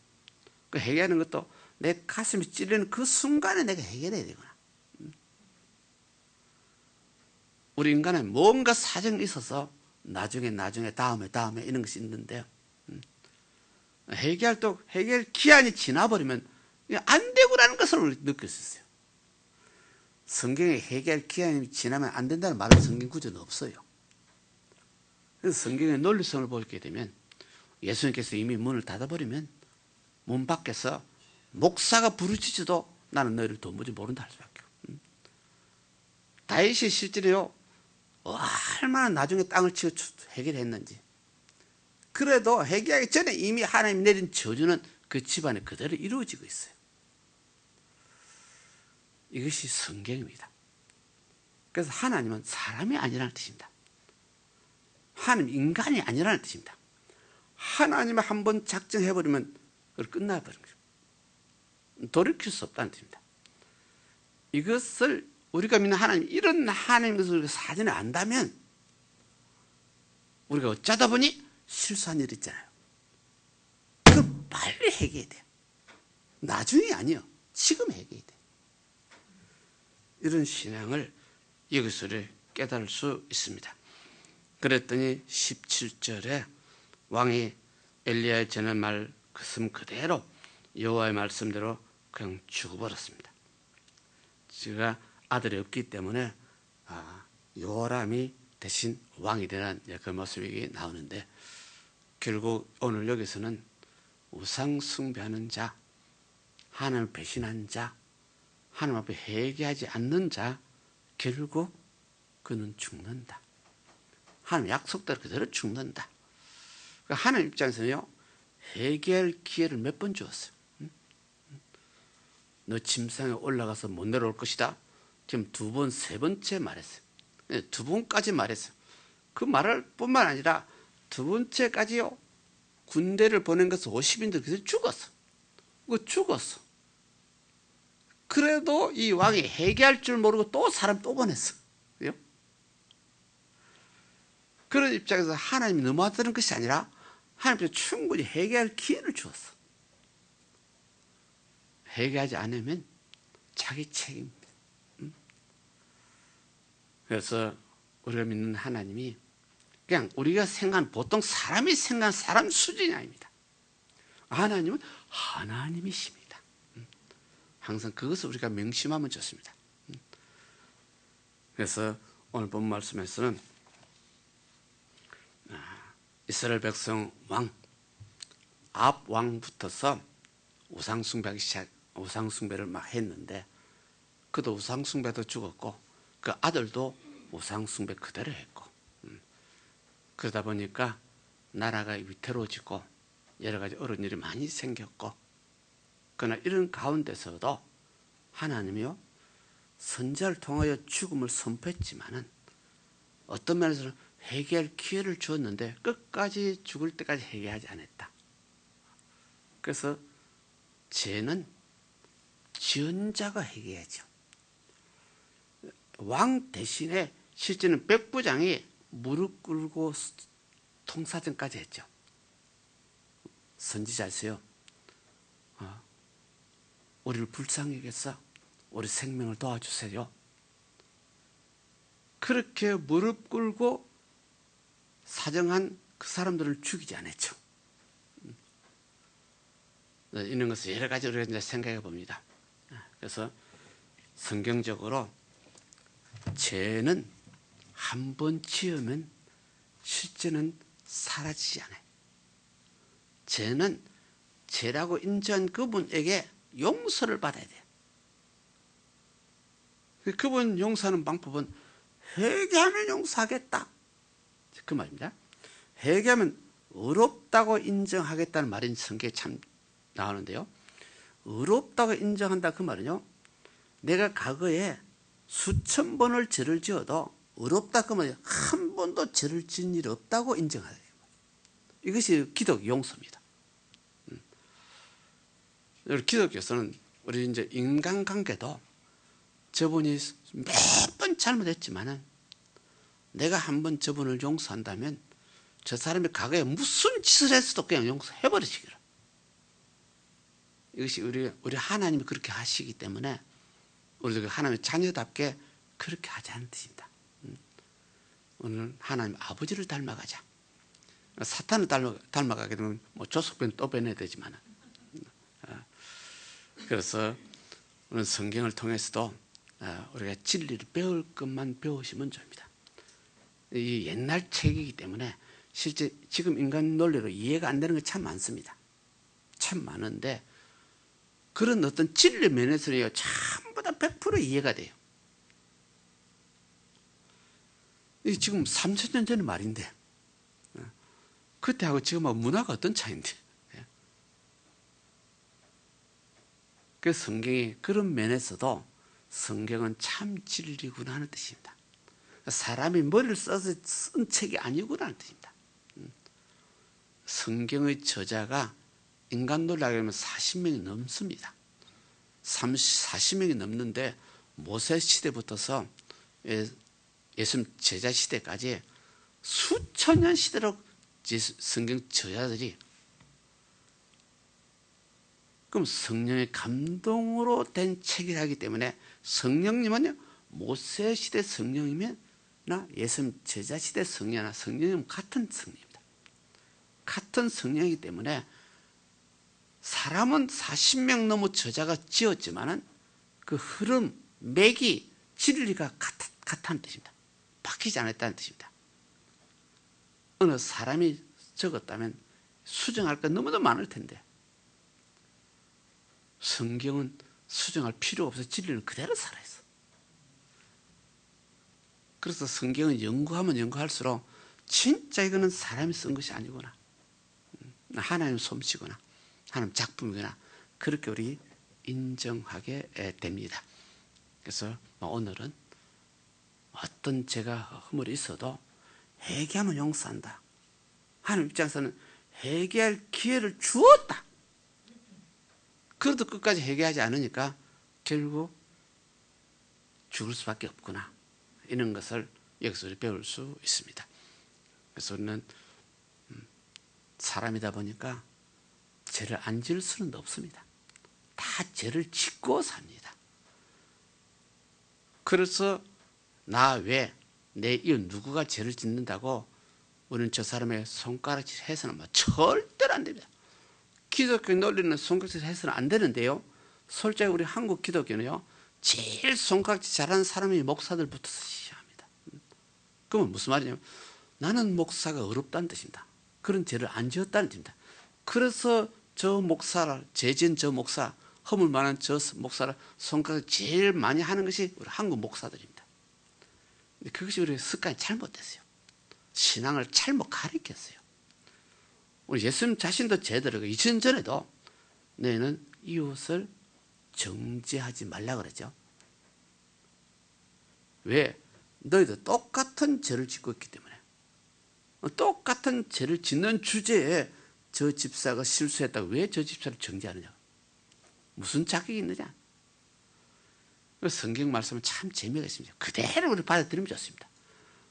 그 회개하는 것도 내 가슴이 찔리는 그 순간에 내가 해결해야 되구나. 우리 인간은 뭔가 사정이 있어서 나중에 다음에 이런 것이 있는데요. 해결 기한이 지나버리면 안 되고라는 것을 우리 느낄 수 있어요. 성경에 해결 기한이 지나면 안 된다는 말은 성경 구조는 없어요. 그래서 성경의 논리성을 보게 되면 예수님께서 이미 문을 닫아버리면 문 밖에서 목사가 부르짖어도 나는 너희를 도무지 모른다 할 수밖에 없어요. 다윗이 실제로요 얼마나 나중에 땅을 치고 해결했는지 그래도 해결하기 전에 이미 하나님이 내린 저주는 그 집안에 그대로 이루어지고 있어요. 이것이 성경입니다. 그래서 하나님은 사람이 아니라는 뜻입니다. 하나님 인간이 아니라는 뜻입니다. 하나님이 한번 작정해버리면 그걸 끝나버린 거죠. 돌이킬 수 없다는 뜻입니다. 이것을 우리가 믿는 하나님 이런 하나님에서 우리가 사전에 안다면 우리가 어쩌다 보니 실수한 일 있잖아요. 그 빨리 해결해야 돼요. 나중이 아니요. 지금 해결해야 돼요. 이런 신앙을 여기서 깨달을 수 있습니다. 그랬더니 17절에 왕이 엘리야의 전한 말 그씀 그대로 여호와의 말씀대로 그냥 죽어버렸습니다. 제가 아들이 없기 때문에 요람이 대신 왕이 되는 그 모습이 나오는데 결국 오늘 여기서는 우상 숭배하는 자, 하나님을 배신한 자, 하나님 앞에 회개하지 않는 자 결국 그는 죽는다. 하나님 약속대로 그대로 죽는다. 하나님 입장에서는요, 회개할 기회를 몇 번 주었어요. 너 침상에 올라가서 못 내려올 것이다. 지금 2번, 3번째 말했어요. 2번까지 말했어요. 그 말을 뿐만 아니라 2번째까지요, 군대를 보낸 것은 50인들 그래서 죽었어. 죽었어. 그래도 이 왕이 회개할 줄 모르고 또 사람 또 보냈어. 그런 입장에서 하나님이 넘어왔다는 것이 아니라 하나님께서 충분히 회개할 기회를 주었어. 회개하지 않으면 자기 책임입니다. 그래서 우리가 믿는 하나님이 그냥 우리가 생각하는 보통 사람이 생각하는 사람 수준이 아닙니다. 하나님은 하나님이십니다. 항상 그것을 우리가 명심하면 좋습니다. 그래서 오늘 본 말씀에서는 이스라엘 백성 왕 아합 왕부터서 우상숭배를 막 했는데, 그도 우상숭배도 죽었고 그 아들도 우상숭배 그대로 했고, 그러다 보니까 나라가 위태로워지고 여러 가지 어려운 일이 많이 생겼고, 그러나 이런 가운데서도 하나님이요, 선지자를 통하여 죽음을 선포했지만은 어떤 면에서는 회개할 기회를 주었는데 끝까지 죽을 때까지 회개하지 않았다. 그래서 죄는 지은 자가 회개하죠. 왕 대신에 실제는 백부장이 무릎 꿇고 통사전까지 했죠. 선지자세요. 우리를 불쌍히 여겨서 우리 생명을 도와주세요. 그렇게 무릎 꿇고 사정한 그 사람들을 죽이지 않았죠. 이런 것을 여러 가지 우리가 이제 생각해 봅니다. 그래서 성경적으로 죄는 한 번 지으면 실제는 사라지지 않아요. 죄는 죄라고 인정한 그분에게 용서를 받아야 돼요. 그분 용서하는 방법은 회개하면 용서하겠다, 그 말입니다. 회개하면 의롭다고 인정하겠다는 말이 성경에 참 나오는데요, 의롭다고 인정한다 그 말은요, 내가 과거에 수천 번을 죄를 지어도 의롭다 그 말은 한 번도 죄를 지은 일이 없다고 인정하는 거예요. 이것이 기독 용서입니다. 우리 기독교에서는 우리 이제 인간관계도 저분이 몇 번 잘못했지만은 내가 한 번 저분을 용서한다면 저 사람이 과거에 무슨 짓을 했어도 그냥 용서해버리시기로. 이것이 우리 하나님이 그렇게 하시기 때문에 우리도 하나님의 자녀답게 그렇게 하지 않는 뜻입니다. 오늘 하나님 아버지를 닮아가자. 사탄을 닮아가게 되면 뭐 조석변 또 빼내야 되지만, 그래서 오늘 성경을 통해서도 우리가 진리를 배울 것만 배우시면 좋습니다. 이 옛날 책이기 때문에 실제 지금 인간 논리로 이해가 안 되는 게 참 많습니다. 참 많은데 그런 어떤 진리 면에서는 전부 다 100% 이해가 돼요. 이게 지금 3000년 전의 말인데 그때하고 지금하고 문화가 어떤 차이인데. 그 성경이 그런 면에서도 성경은 참 진리구나 하는 뜻입니다. 사람이 머리를 써서 쓴 책이 아니구나 하는 뜻입니다. 성경의 저자가 인간 논리라고 하면 40명이 넘습니다. 40명이 넘는데 모세 시대부터서 예수님 제자 시대까지 수천 년 시대로 성경 저자들이, 그럼 성령의 감동으로 된 책이라기 때문에 성령님은요, 모세 시대 성령이면 예수님 제자 시대 성령이나 성령님은 같은 성령입니다. 같은 성령이기 때문에 사람은 40명 넘은 저자가 지었지만은 그 흐름, 맥이, 진리가 같다는 뜻입니다. 바뀌지 않았다는 뜻입니다. 어느 사람이 적었다면 수정할 건 너무도 많을 텐데 성경은 수정할 필요 없어 진리는 그대로 살아있어. 그래서 성경은 연구하면 연구할수록 진짜 이거는 사람이 쓴 것이 아니구나, 하나님 솜씨구나, 하나님 작품이구나, 그렇게 우리 인정하게 됩니다. 그래서 오늘은 어떤 죄가 허물이 있어도 회개하면 용서한다. 하나님 입장에서는 회개할 기회를 주었다. 그래도 끝까지 회개하지 않으니까 결국 죽을 수밖에 없구나, 이런 것을 여기서 우리 배울 수 있습니다. 그래서 우리는 사람이다 보니까 죄를 안 지을 수는 없습니다. 다 죄를 짓고 삽니다. 그래서 나 외 내 이웃 누구가 죄를 짓는다고 우리는 저 사람의 손가락질 해서는 절대로 안 됩니다. 기독교 논리는 손가락질 해서는 안 되는데요, 솔직히 우리 한국 기독교는요, 제일 손가락질 잘하는 사람이 목사들부터 시작합니다. 그러면 무슨 말이냐면 나는 목사가 어렵다는 뜻입니다. 그런 죄를 안 지었다는 뜻입니다. 그래서 저 목사를, 죄 지은 저 목사, 허물 많은 저 목사를 손가락을 제일 많이 하는 것이 우리 한국 목사들입니다. 근데 그것이 우리 습관이 잘못됐어요. 신앙을 잘못 가르쳤어요. 우리 예수님 자신도 제대로 이전 전에도 너희는 이웃을 정죄하지 말라 그러죠. 왜? 너희도 똑같은 죄를 짓고 있기 때문에. 똑같은 죄를 짓는 주제에 저 집사가 실수했다고 왜 저 집사를 정죄하느냐? 무슨 자격이 있느냐? 성경 말씀은 참 재미가 있습니다. 그대로 우리 받아들이면 좋습니다.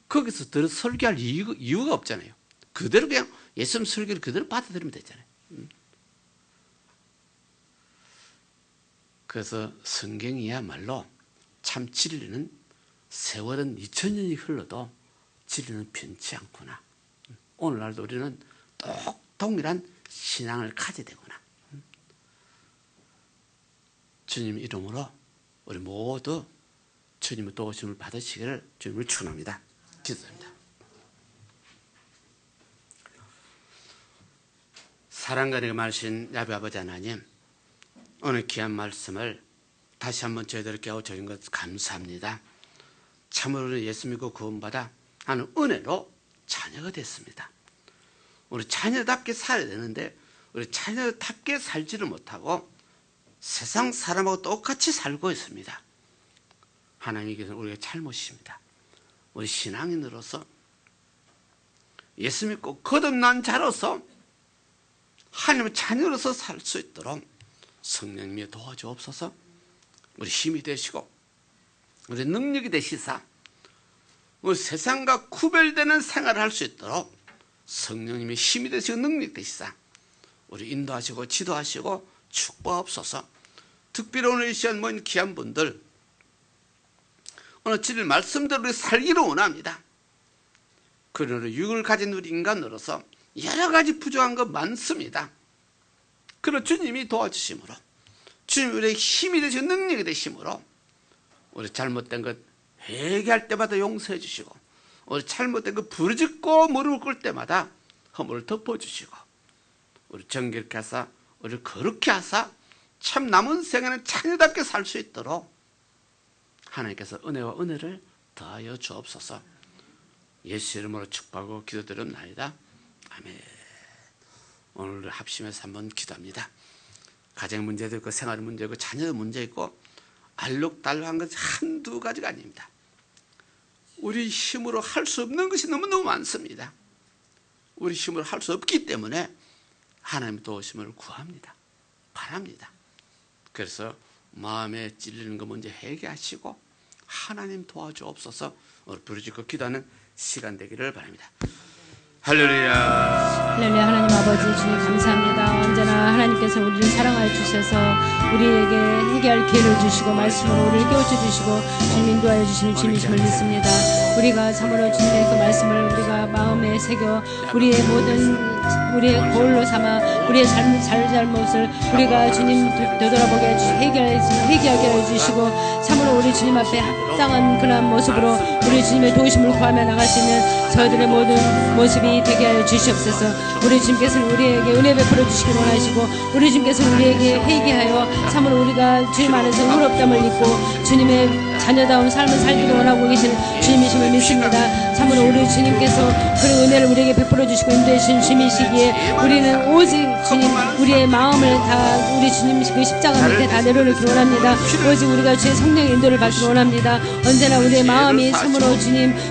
거기서 설교할 이유가 없잖아요. 그대로 그냥 예수님 설교를 그대로 받아들이면 되잖아요. 그래서 성경이야말로 참 진리는 세월은 2000년이 흘러도 진리는 변치 않구나. 오늘날도 우리는 동일한 신앙을 가져야 되구나. 주님 이름으로 우리 모두 주님의 도우심을 받으시기를 주님을 축원합니다. 기도합니다. 사랑가리가 말씀 야베 아버지 하나님, 오늘 귀한 말씀을 다시 한번 저희들을 깨워주신 것 감사합니다. 참으로 예수 믿고 구원받아 하는 은혜로 자녀가 됐습니다. 우리 자녀답게 살아야 되는데 우리 자녀답게 살지를 못하고 세상 사람하고 똑같이 살고 있습니다. 하나님께서는 우리가 잘못입니다. 우리 신앙인으로서 예수 믿고 거듭난 자로서 하나님의 자녀로서 살 수 있도록 성령님이 도와주옵소서. 우리 힘이 되시고 우리 능력이 되시사 우리 세상과 구별되는 생활을 할 수 있도록 성령님이 힘이 되시고 능력이 되시사 우리 인도하시고 지도하시고 축복하옵소서. 특별히 오늘 이 시간 모인 귀한 분들, 오늘 진리 말씀대로 우리 살기를 원합니다. 그러나 육을 가진 우리 인간으로서 여러 가지 부족한 것 많습니다. 그러나 주님이 도와주심으로, 주님이 우리의 힘이 되시고 능력이 되심으로 우리 잘못된 것 회개할 때마다 용서해 주시고, 우리 잘못된 것 부르짖고 무릎을 꿇을 때마다 허물을 덮어주시고, 우리 정결케 하사 우리를 거룩케 하사 참 남은 생에는 자녀답게 살 수 있도록 하나님께서 은혜와 은혜를 더하여 주옵소서. 예수 이름으로 축복하고 기도드립나이다. 아멘. 오늘 합심해서 한번 기도합니다. 가정 문제도 있고 생활 문제도 있고 자녀 문제 있고 알록달록한 것 한두 가지가 아닙니다. 우리 힘으로 할 수 없는 것이 너무너무 많습니다. 우리 힘으로 할 수 없기 때문에 하나님 도우심을 구합니다. 바랍니다. 그래서 마음에 찔리는 거 먼저 회개하시고 하나님 도와주옵소서. 오늘 부르짖고 기도하는 시간 되기를 바랍니다. 할렐루야. 할렐루야. 하나님 아버지 주님 감사합니다. 언제나 하나님께서 우리를 사랑하여 주셔서 우리에게 해결할 기회를 주시고 말씀으로 우리를 깨우쳐 주시고 주님 인도하여 주시는 주님이심을 믿습니다. 우리가 참으로 주님의 그 말씀을 우리가 마음에 새겨 우리의 모든 우리의 거울로 삼아 우리의 잘못을 우리가 주님 되돌아보게 해결하게 해주시고 참으로 우리 주님 앞에 합당한 그러한 모습으로 우리 주님의 도우심을 구하며 나갈 수 있는 저희들의 모든 모습이 되게 하여 주시옵소서. 우리 주님께서는 우리에게 은혜 베풀어 주시길 원하시고 우리 주님께서는 우리에게 회개하여 참으로 우리가 주님 안에서 의롭다함을 입고 주님의 자녀다운 삶을 살기를 원하고 계시는 주님이심을 믿습니다. 참으로 우리 주님께서 그런 은혜를 우리에게 베풀어 주시고 인도해 주신 주님이시기에 우리는 오직 주님 우리의 마음을 다 우리 주님 그 십자가 밑에 다 내려놓기 원합니다. 오직 우리가 주의 성령의 인도를 받기 원합니다. 언제나 우리의 마음이 참으로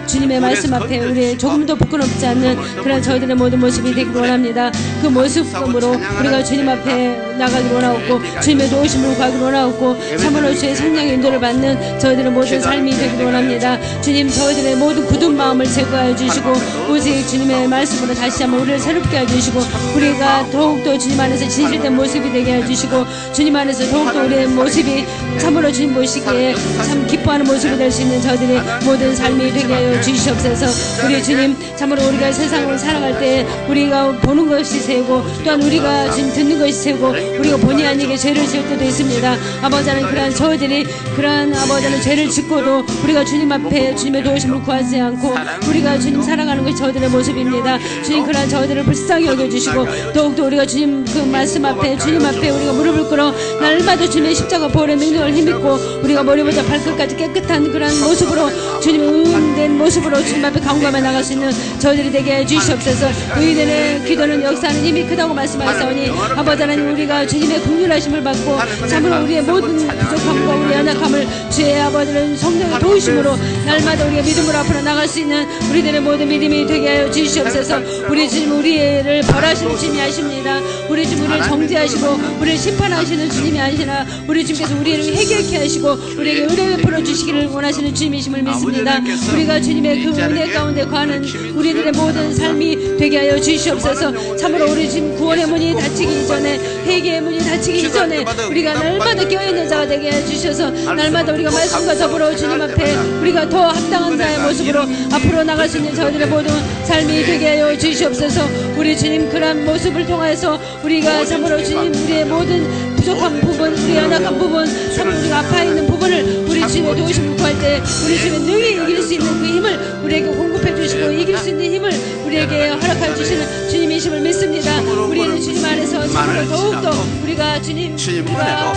주님의 말씀 앞에 우리의 조금도 부끄럽지 않는 그런 저희들의 모든 모습이 되기를 원합니다. 그 모습으로 우리가 주님 앞에 나가기를 원하고 주님의 도우심을 구하기를 원하고 참으로 주의 성령의 인도를 받는 저희들의 모든 삶이 되기를 원합니다. 주님 저희들의 모든 굳은 마음을 제거하여 주시고 오직 주님의 말씀으로 다시 한번 우리를 새롭게 해주시고 우리가 더욱더 주님 안에서 진실된 모습이 되게 해주시고 주님 안에서 더욱더 우리의 모습이 참으로 주님 보시기에 참 기뻐하는 모습이 될 수 있는 저들의 모든 삶이 되게 하여 주시옵소서. 우리 주님 참으로 우리가 세상을 살아갈 때 우리가 보는 것이 세고 또한 우리가 지금 듣는 것이 세고 우리가 본의 아니게 죄를 지을 때도 있습니다. 아버지는 그러한 저희들이 그러한 아버지는 죄를 짓고도 우리가 주님 앞에 주님의 도우심을 구하지 않고 우리가 주님 살아가는 것이 저희들의 모습입니다. 주님 그러한 저희들을 불쌍히 여겨주시고 더욱더 우리가 주님 그 말씀 앞에 주님 앞에 우리가 무릎을 꿇어 날마다 주님의 십자가 보혈의 능력을 힘입고 우리가 머리부터 발끝까지 깨끗한 그러한 모습으로 주님 의인된 모습으로 주님 앞에 강구하며 나갈 수 있는 저희들이 되게 해주시옵소서. 의인의 기도는 역사하는 힘이 크다고 말씀하셨으니 아버지 하나님 우리가 주님의 긍휼하심을 받고 참으로 우리의 모든 부족함과 우리의 연약함을 주의 아버지는 성령의 도우심으로 날마다 우리가 믿음으로 앞으로 나갈 수 있는 우리들의 모든 믿음이 되게 하여 주시옵소서. 우리 주님 우리를 벌하시는 주님이 아십니다. 우리 주님 우리를 정죄하시고 우리를 심판하시는 주님이 아시나 우리 주님께서 우리를 해결케 하시고 우리에게 은혜 베풀어 주시기를 원하시는 주님이심을 믿습니다. 우리가 주님의 그 은혜 가운데 거하는 우리들의 모든 삶이 되게 하여 주시옵소서. 참으로 우리 주님 구원의 문이 닫히기 이전에 회개의 문이 닫히기 이전에 우리가 날마다 깨어있는 자가 되게 해주셔서 날마다 우리가 말씀과 더불어 주님 앞에 우리가 더 합당한 자의 모습으로 앞으로 나갈 수 있는 저희들의 모든 삶이 되게 하여 주시옵소서. 우리 주님 그런 모습을 통해서 우리가 참으로 주님 우리의 모든 부족한 부분 우리 연약한 부분 참으로 우리가 아파 있는 부분을 우리 주님의 도우심을 구할 때 우리 주님의 능히 이길 수 있는 그 힘을 우리에게 공급해 주시고 이길 수 있는 힘을 우리에게 허락해 주시는 주님이심을 믿습니다. 우리는 주님 안에서 참으로 더욱더 우리가 주님 우리가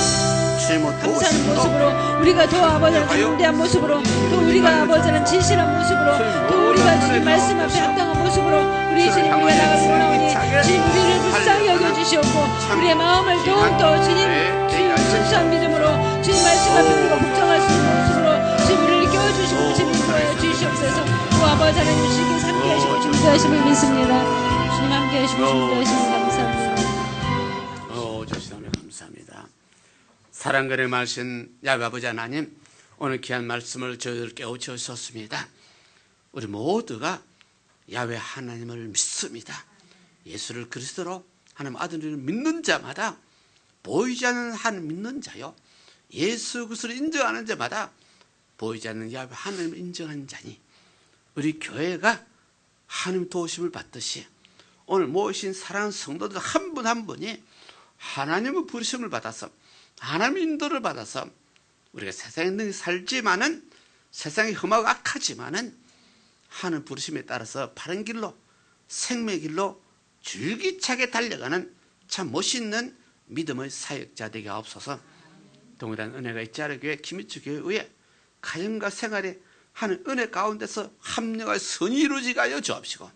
감사하는 모습으로 우리가 더 아버지는 담대한 모습으로 또 우리가 아버지는 진실한 모습으로 또 우리가 주님 말씀 앞에 합당한 모습으로 우리 주님 우리가 나가기 원하오니 주님 우리를 불쌍히 여겨주시옵고 우리의 마음을 더욱더 주님 순수한 믿음으로 주님 말씀 앞에 우리가 복종할 수 있는 모습으로 주님 우리를 깨워주시고 주님 인도하여 주시옵소서. 또 아버지 하나님 주님께 함께 하시고 주님 인도하심을 믿습니다. 주님 함께 하시고 주님 인도하심을 감사합니다. 감사합니다. 사랑근의 말씀 야훼 아버지 하나님 오늘 귀한 말씀을 저희들 깨우쳐 주셨습니다. 우리 모두가 야훼 하나님을 믿습니다. 예수를 그리스도로 하나님 아들을 믿는 자마다 보이지 않는 하나님 믿는 자요 예수 그리스도를 인정하는 자마다 보이지 않는 야훼 하나님을 인정하는 자니 우리 교회가 하나님 도우심을 받듯이 오늘 모이신 사랑하는 성도들 한 분 한 분이 하나님의 부르심을 받아서 하나님의 인도를 받아서 우리가 세상에 능히 살지만은 세상이 험하고 악하지만은 하는 부르심에 따라서 바른 길로 생명의 길로 줄기차게 달려가는 참 멋있는 믿음의 사역자 되게 하옵소서. 동일한 은혜가 있지 않은 교회 김희주 교회의 가정과 생활에 하는 은혜 가운데서 합력하여 선이 이루어지게 하여 주옵시고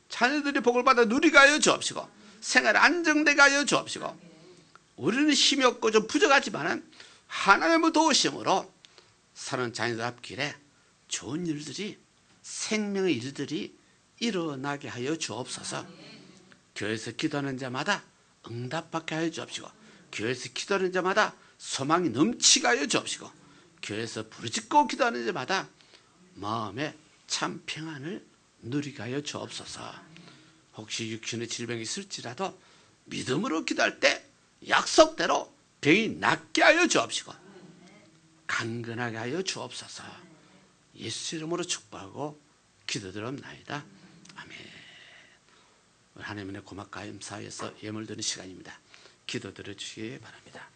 자녀들이 복을 받아 누리게 하여 주옵시고 생활에 안정되게 하여 주옵시고 우리는 힘이 없고 좀 부족하지만 하나님의 도우심으로 사는 자녀들 앞길에 좋은 일들이 생명의 일들이 일어나게 하여 주옵소서. 교회에서 기도하는 자마다 응답받게 하여 주옵시고 교회에서 기도하는 자마다 소망이 넘치게 하여 주옵시고 교회에서 부르짖고 기도하는 자마다 마음에 참 평안을 누리게 하여 주옵소서. 혹시 육신의 질병이 있을지라도 믿음으로 기도할 때 약속대로 병이 낫게 하여 주옵시고 강건하게 하여 주옵소서. 예수 이름으로 축복하고 기도드립나이다. 아멘. 하나님의 고막 감사에서 예물 드리는 시간입니다. 기도 드려주시기 바랍니다.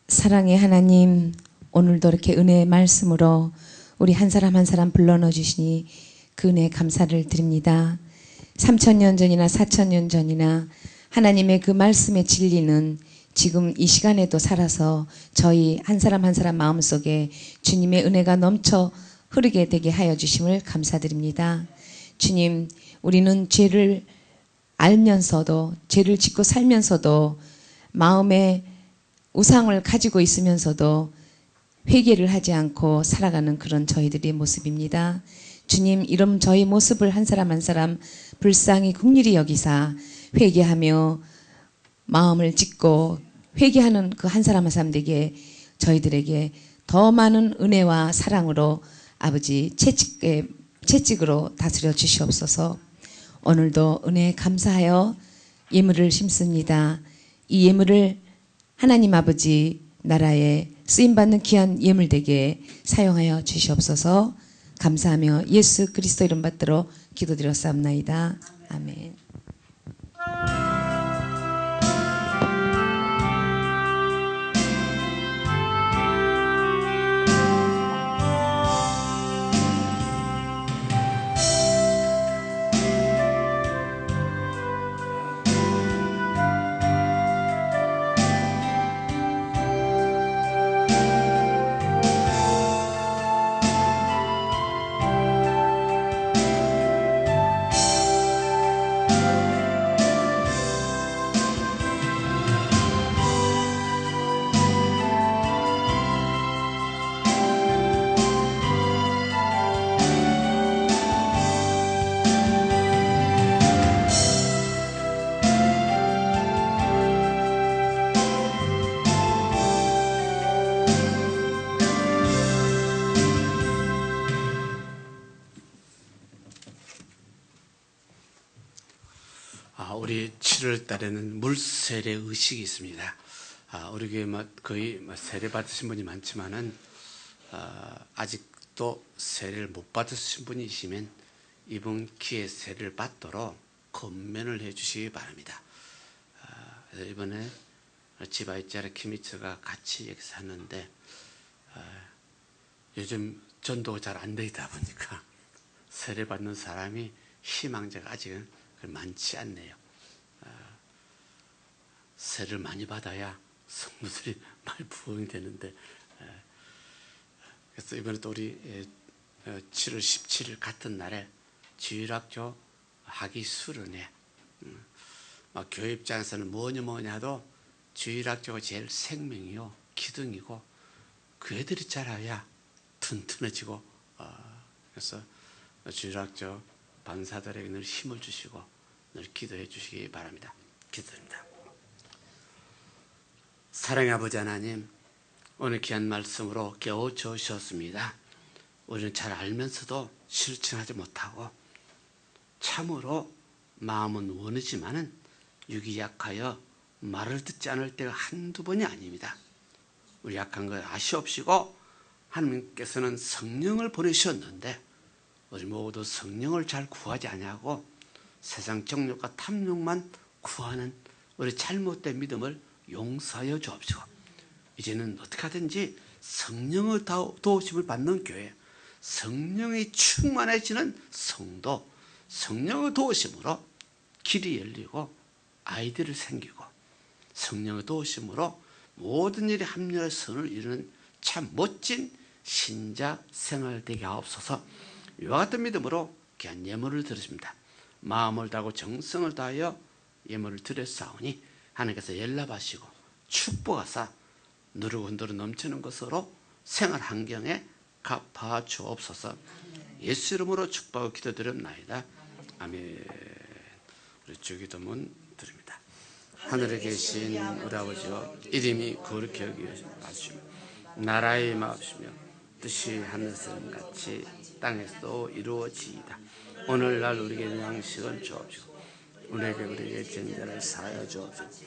사랑의 하나님, 오늘도 이렇게 은혜의 말씀으로 우리 한 사람 한 사람 불러넣어 주시니 그 은혜에 감사를 드립니다. 3,000년 전이나 4,000년 전이나 하나님의 그 말씀의 진리는 지금 이 시간에도 살아서 저희 한 사람 한 사람 마음속에 주님의 은혜가 넘쳐 흐르게 되게 하여 주심을 감사드립니다. 주님, 우리는 죄를 알면서도 죄를 짓고 살면서도 마음에 우상을 가지고 있으면서도 회개를 하지 않고 살아가는 그런 저희들의 모습입니다. 주님, 이런 저희 모습을 한 사람 한 사람 불쌍히 긍휼히 여기사 회개하며 마음을 짓고 회개하는 그 한 사람 한 사람에게 저희들에게 더 많은 은혜와 사랑으로 아버지 채찍으로 다스려 주시옵소서. 오늘도 은혜에 감사하여 예물을 심습니다. 이 예물을 하나님 아버지 나라에 쓰임받는 귀한 예물되게 사용하여 주시옵소서. 감사하며 예수 그리스도 이름 받들어 기도드렸사옵나이다. 아멘. 우리 7월 달에는 물세례 의식이 있습니다. 우리 교회 거의 세례 받으신 분이 많지만은 아직도 세례를 못 받으신 분이시면 이번 기회에 세례를 받도록 권면을 해주시기 바랍니다. 그래서 이번에 지바이자르 키미츠가 같이 여기서 하는데 요즘 전도가 잘 안 되다 보니까 세례 받는 사람이 희망자가 아직은 많지 않네요. 세를 많이 받아야 성도들이 많이 부흥이 되는데, 그래서 이번에 또 우리 7월 17일 같은 날에 주일학교 하기 수련회, 교회 입장에서는 뭐냐 해도 주일학교가 제일 생명이요 기둥이고 그 애들이 자라야 튼튼해지고, 그래서 주일학교 반사들에게 늘 힘을 주시고 늘 기도해 주시기 바랍니다. 기도드립니다. 사랑의 아버지 하나님, 오늘 귀한 말씀으로 깨워줘 주셨습니다. 우리는 잘 알면서도 실천하지 못하고 참으로 마음은 원하지만은 육이 약하여 말을 듣지 않을 때가 한두 번이 아닙니다. 우리 약한 걸 아시옵시고 하나님께서는 성령을 보내셨는데 우리 모두 성령을 잘 구하지 아니하고 세상 정욕과 탐욕만 구하는 우리 잘못된 믿음을 용서하여 주옵시고 이제는 어떻게 하든지 성령의 도우심을 받는 교회, 성령이 충만해지는 성도, 성령의 도우심으로 길이 열리고 아이들을 생기고 성령의 도우심으로 모든 일에 합력의 선을 이루는 참 멋진 신자 생활 되게 하옵소서. 이와 같은 믿음으로 귀한 예물을 드렸습니다. 마음을 다하고 정성을 다하여 예물을 드렸사오니 하나님께서 연락하시고 축복하사 누르고 흔들어 넘치는 것으로 생활 환경에 갚아 주옵소서. 예수 이름으로 축복하고 기도드렸나이다. 아멘. 우리 주기도문 드립니다. 하늘에 계신 우리 아버지여, 이름이 거룩히 여기시며 나라의 마옵시며 뜻이 하늘에서는 같이 땅에서도 이루어지이다. 오늘날 우리에게 양식을 주옵시고 우리에게 죄를 사하여 주옵소서.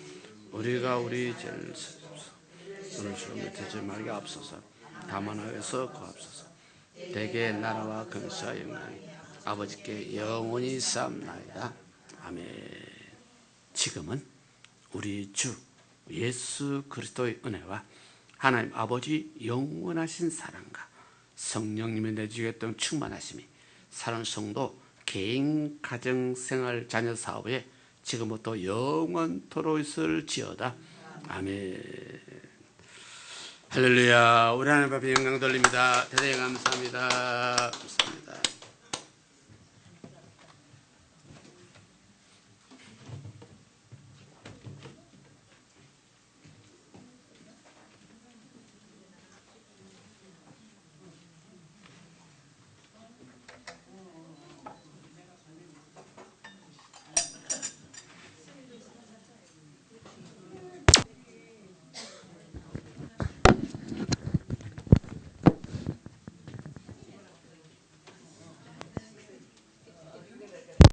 우리가 우리 죄를 사주옵소서. 오늘 시험에 들지 말게 하옵소서. 다만 하여서 구하옵소서. 대개 나라와 근사와 영광이 아버지께 영원히 쌓옵나이다. 아멘. 지금은 우리 주 예수 그리스도의 은혜와 하나님 아버지 영원하신 사랑과 성령님의 내주셨던 충만하심이 사랑하는 성도 개인 가정 생활 자녀 사업에 지금부터 영원토록 있을지어다. 아멘. 할렐루야. 우리 하나님 앞에 영광 돌립니다. 대단히 감사합니다. 감사합니다.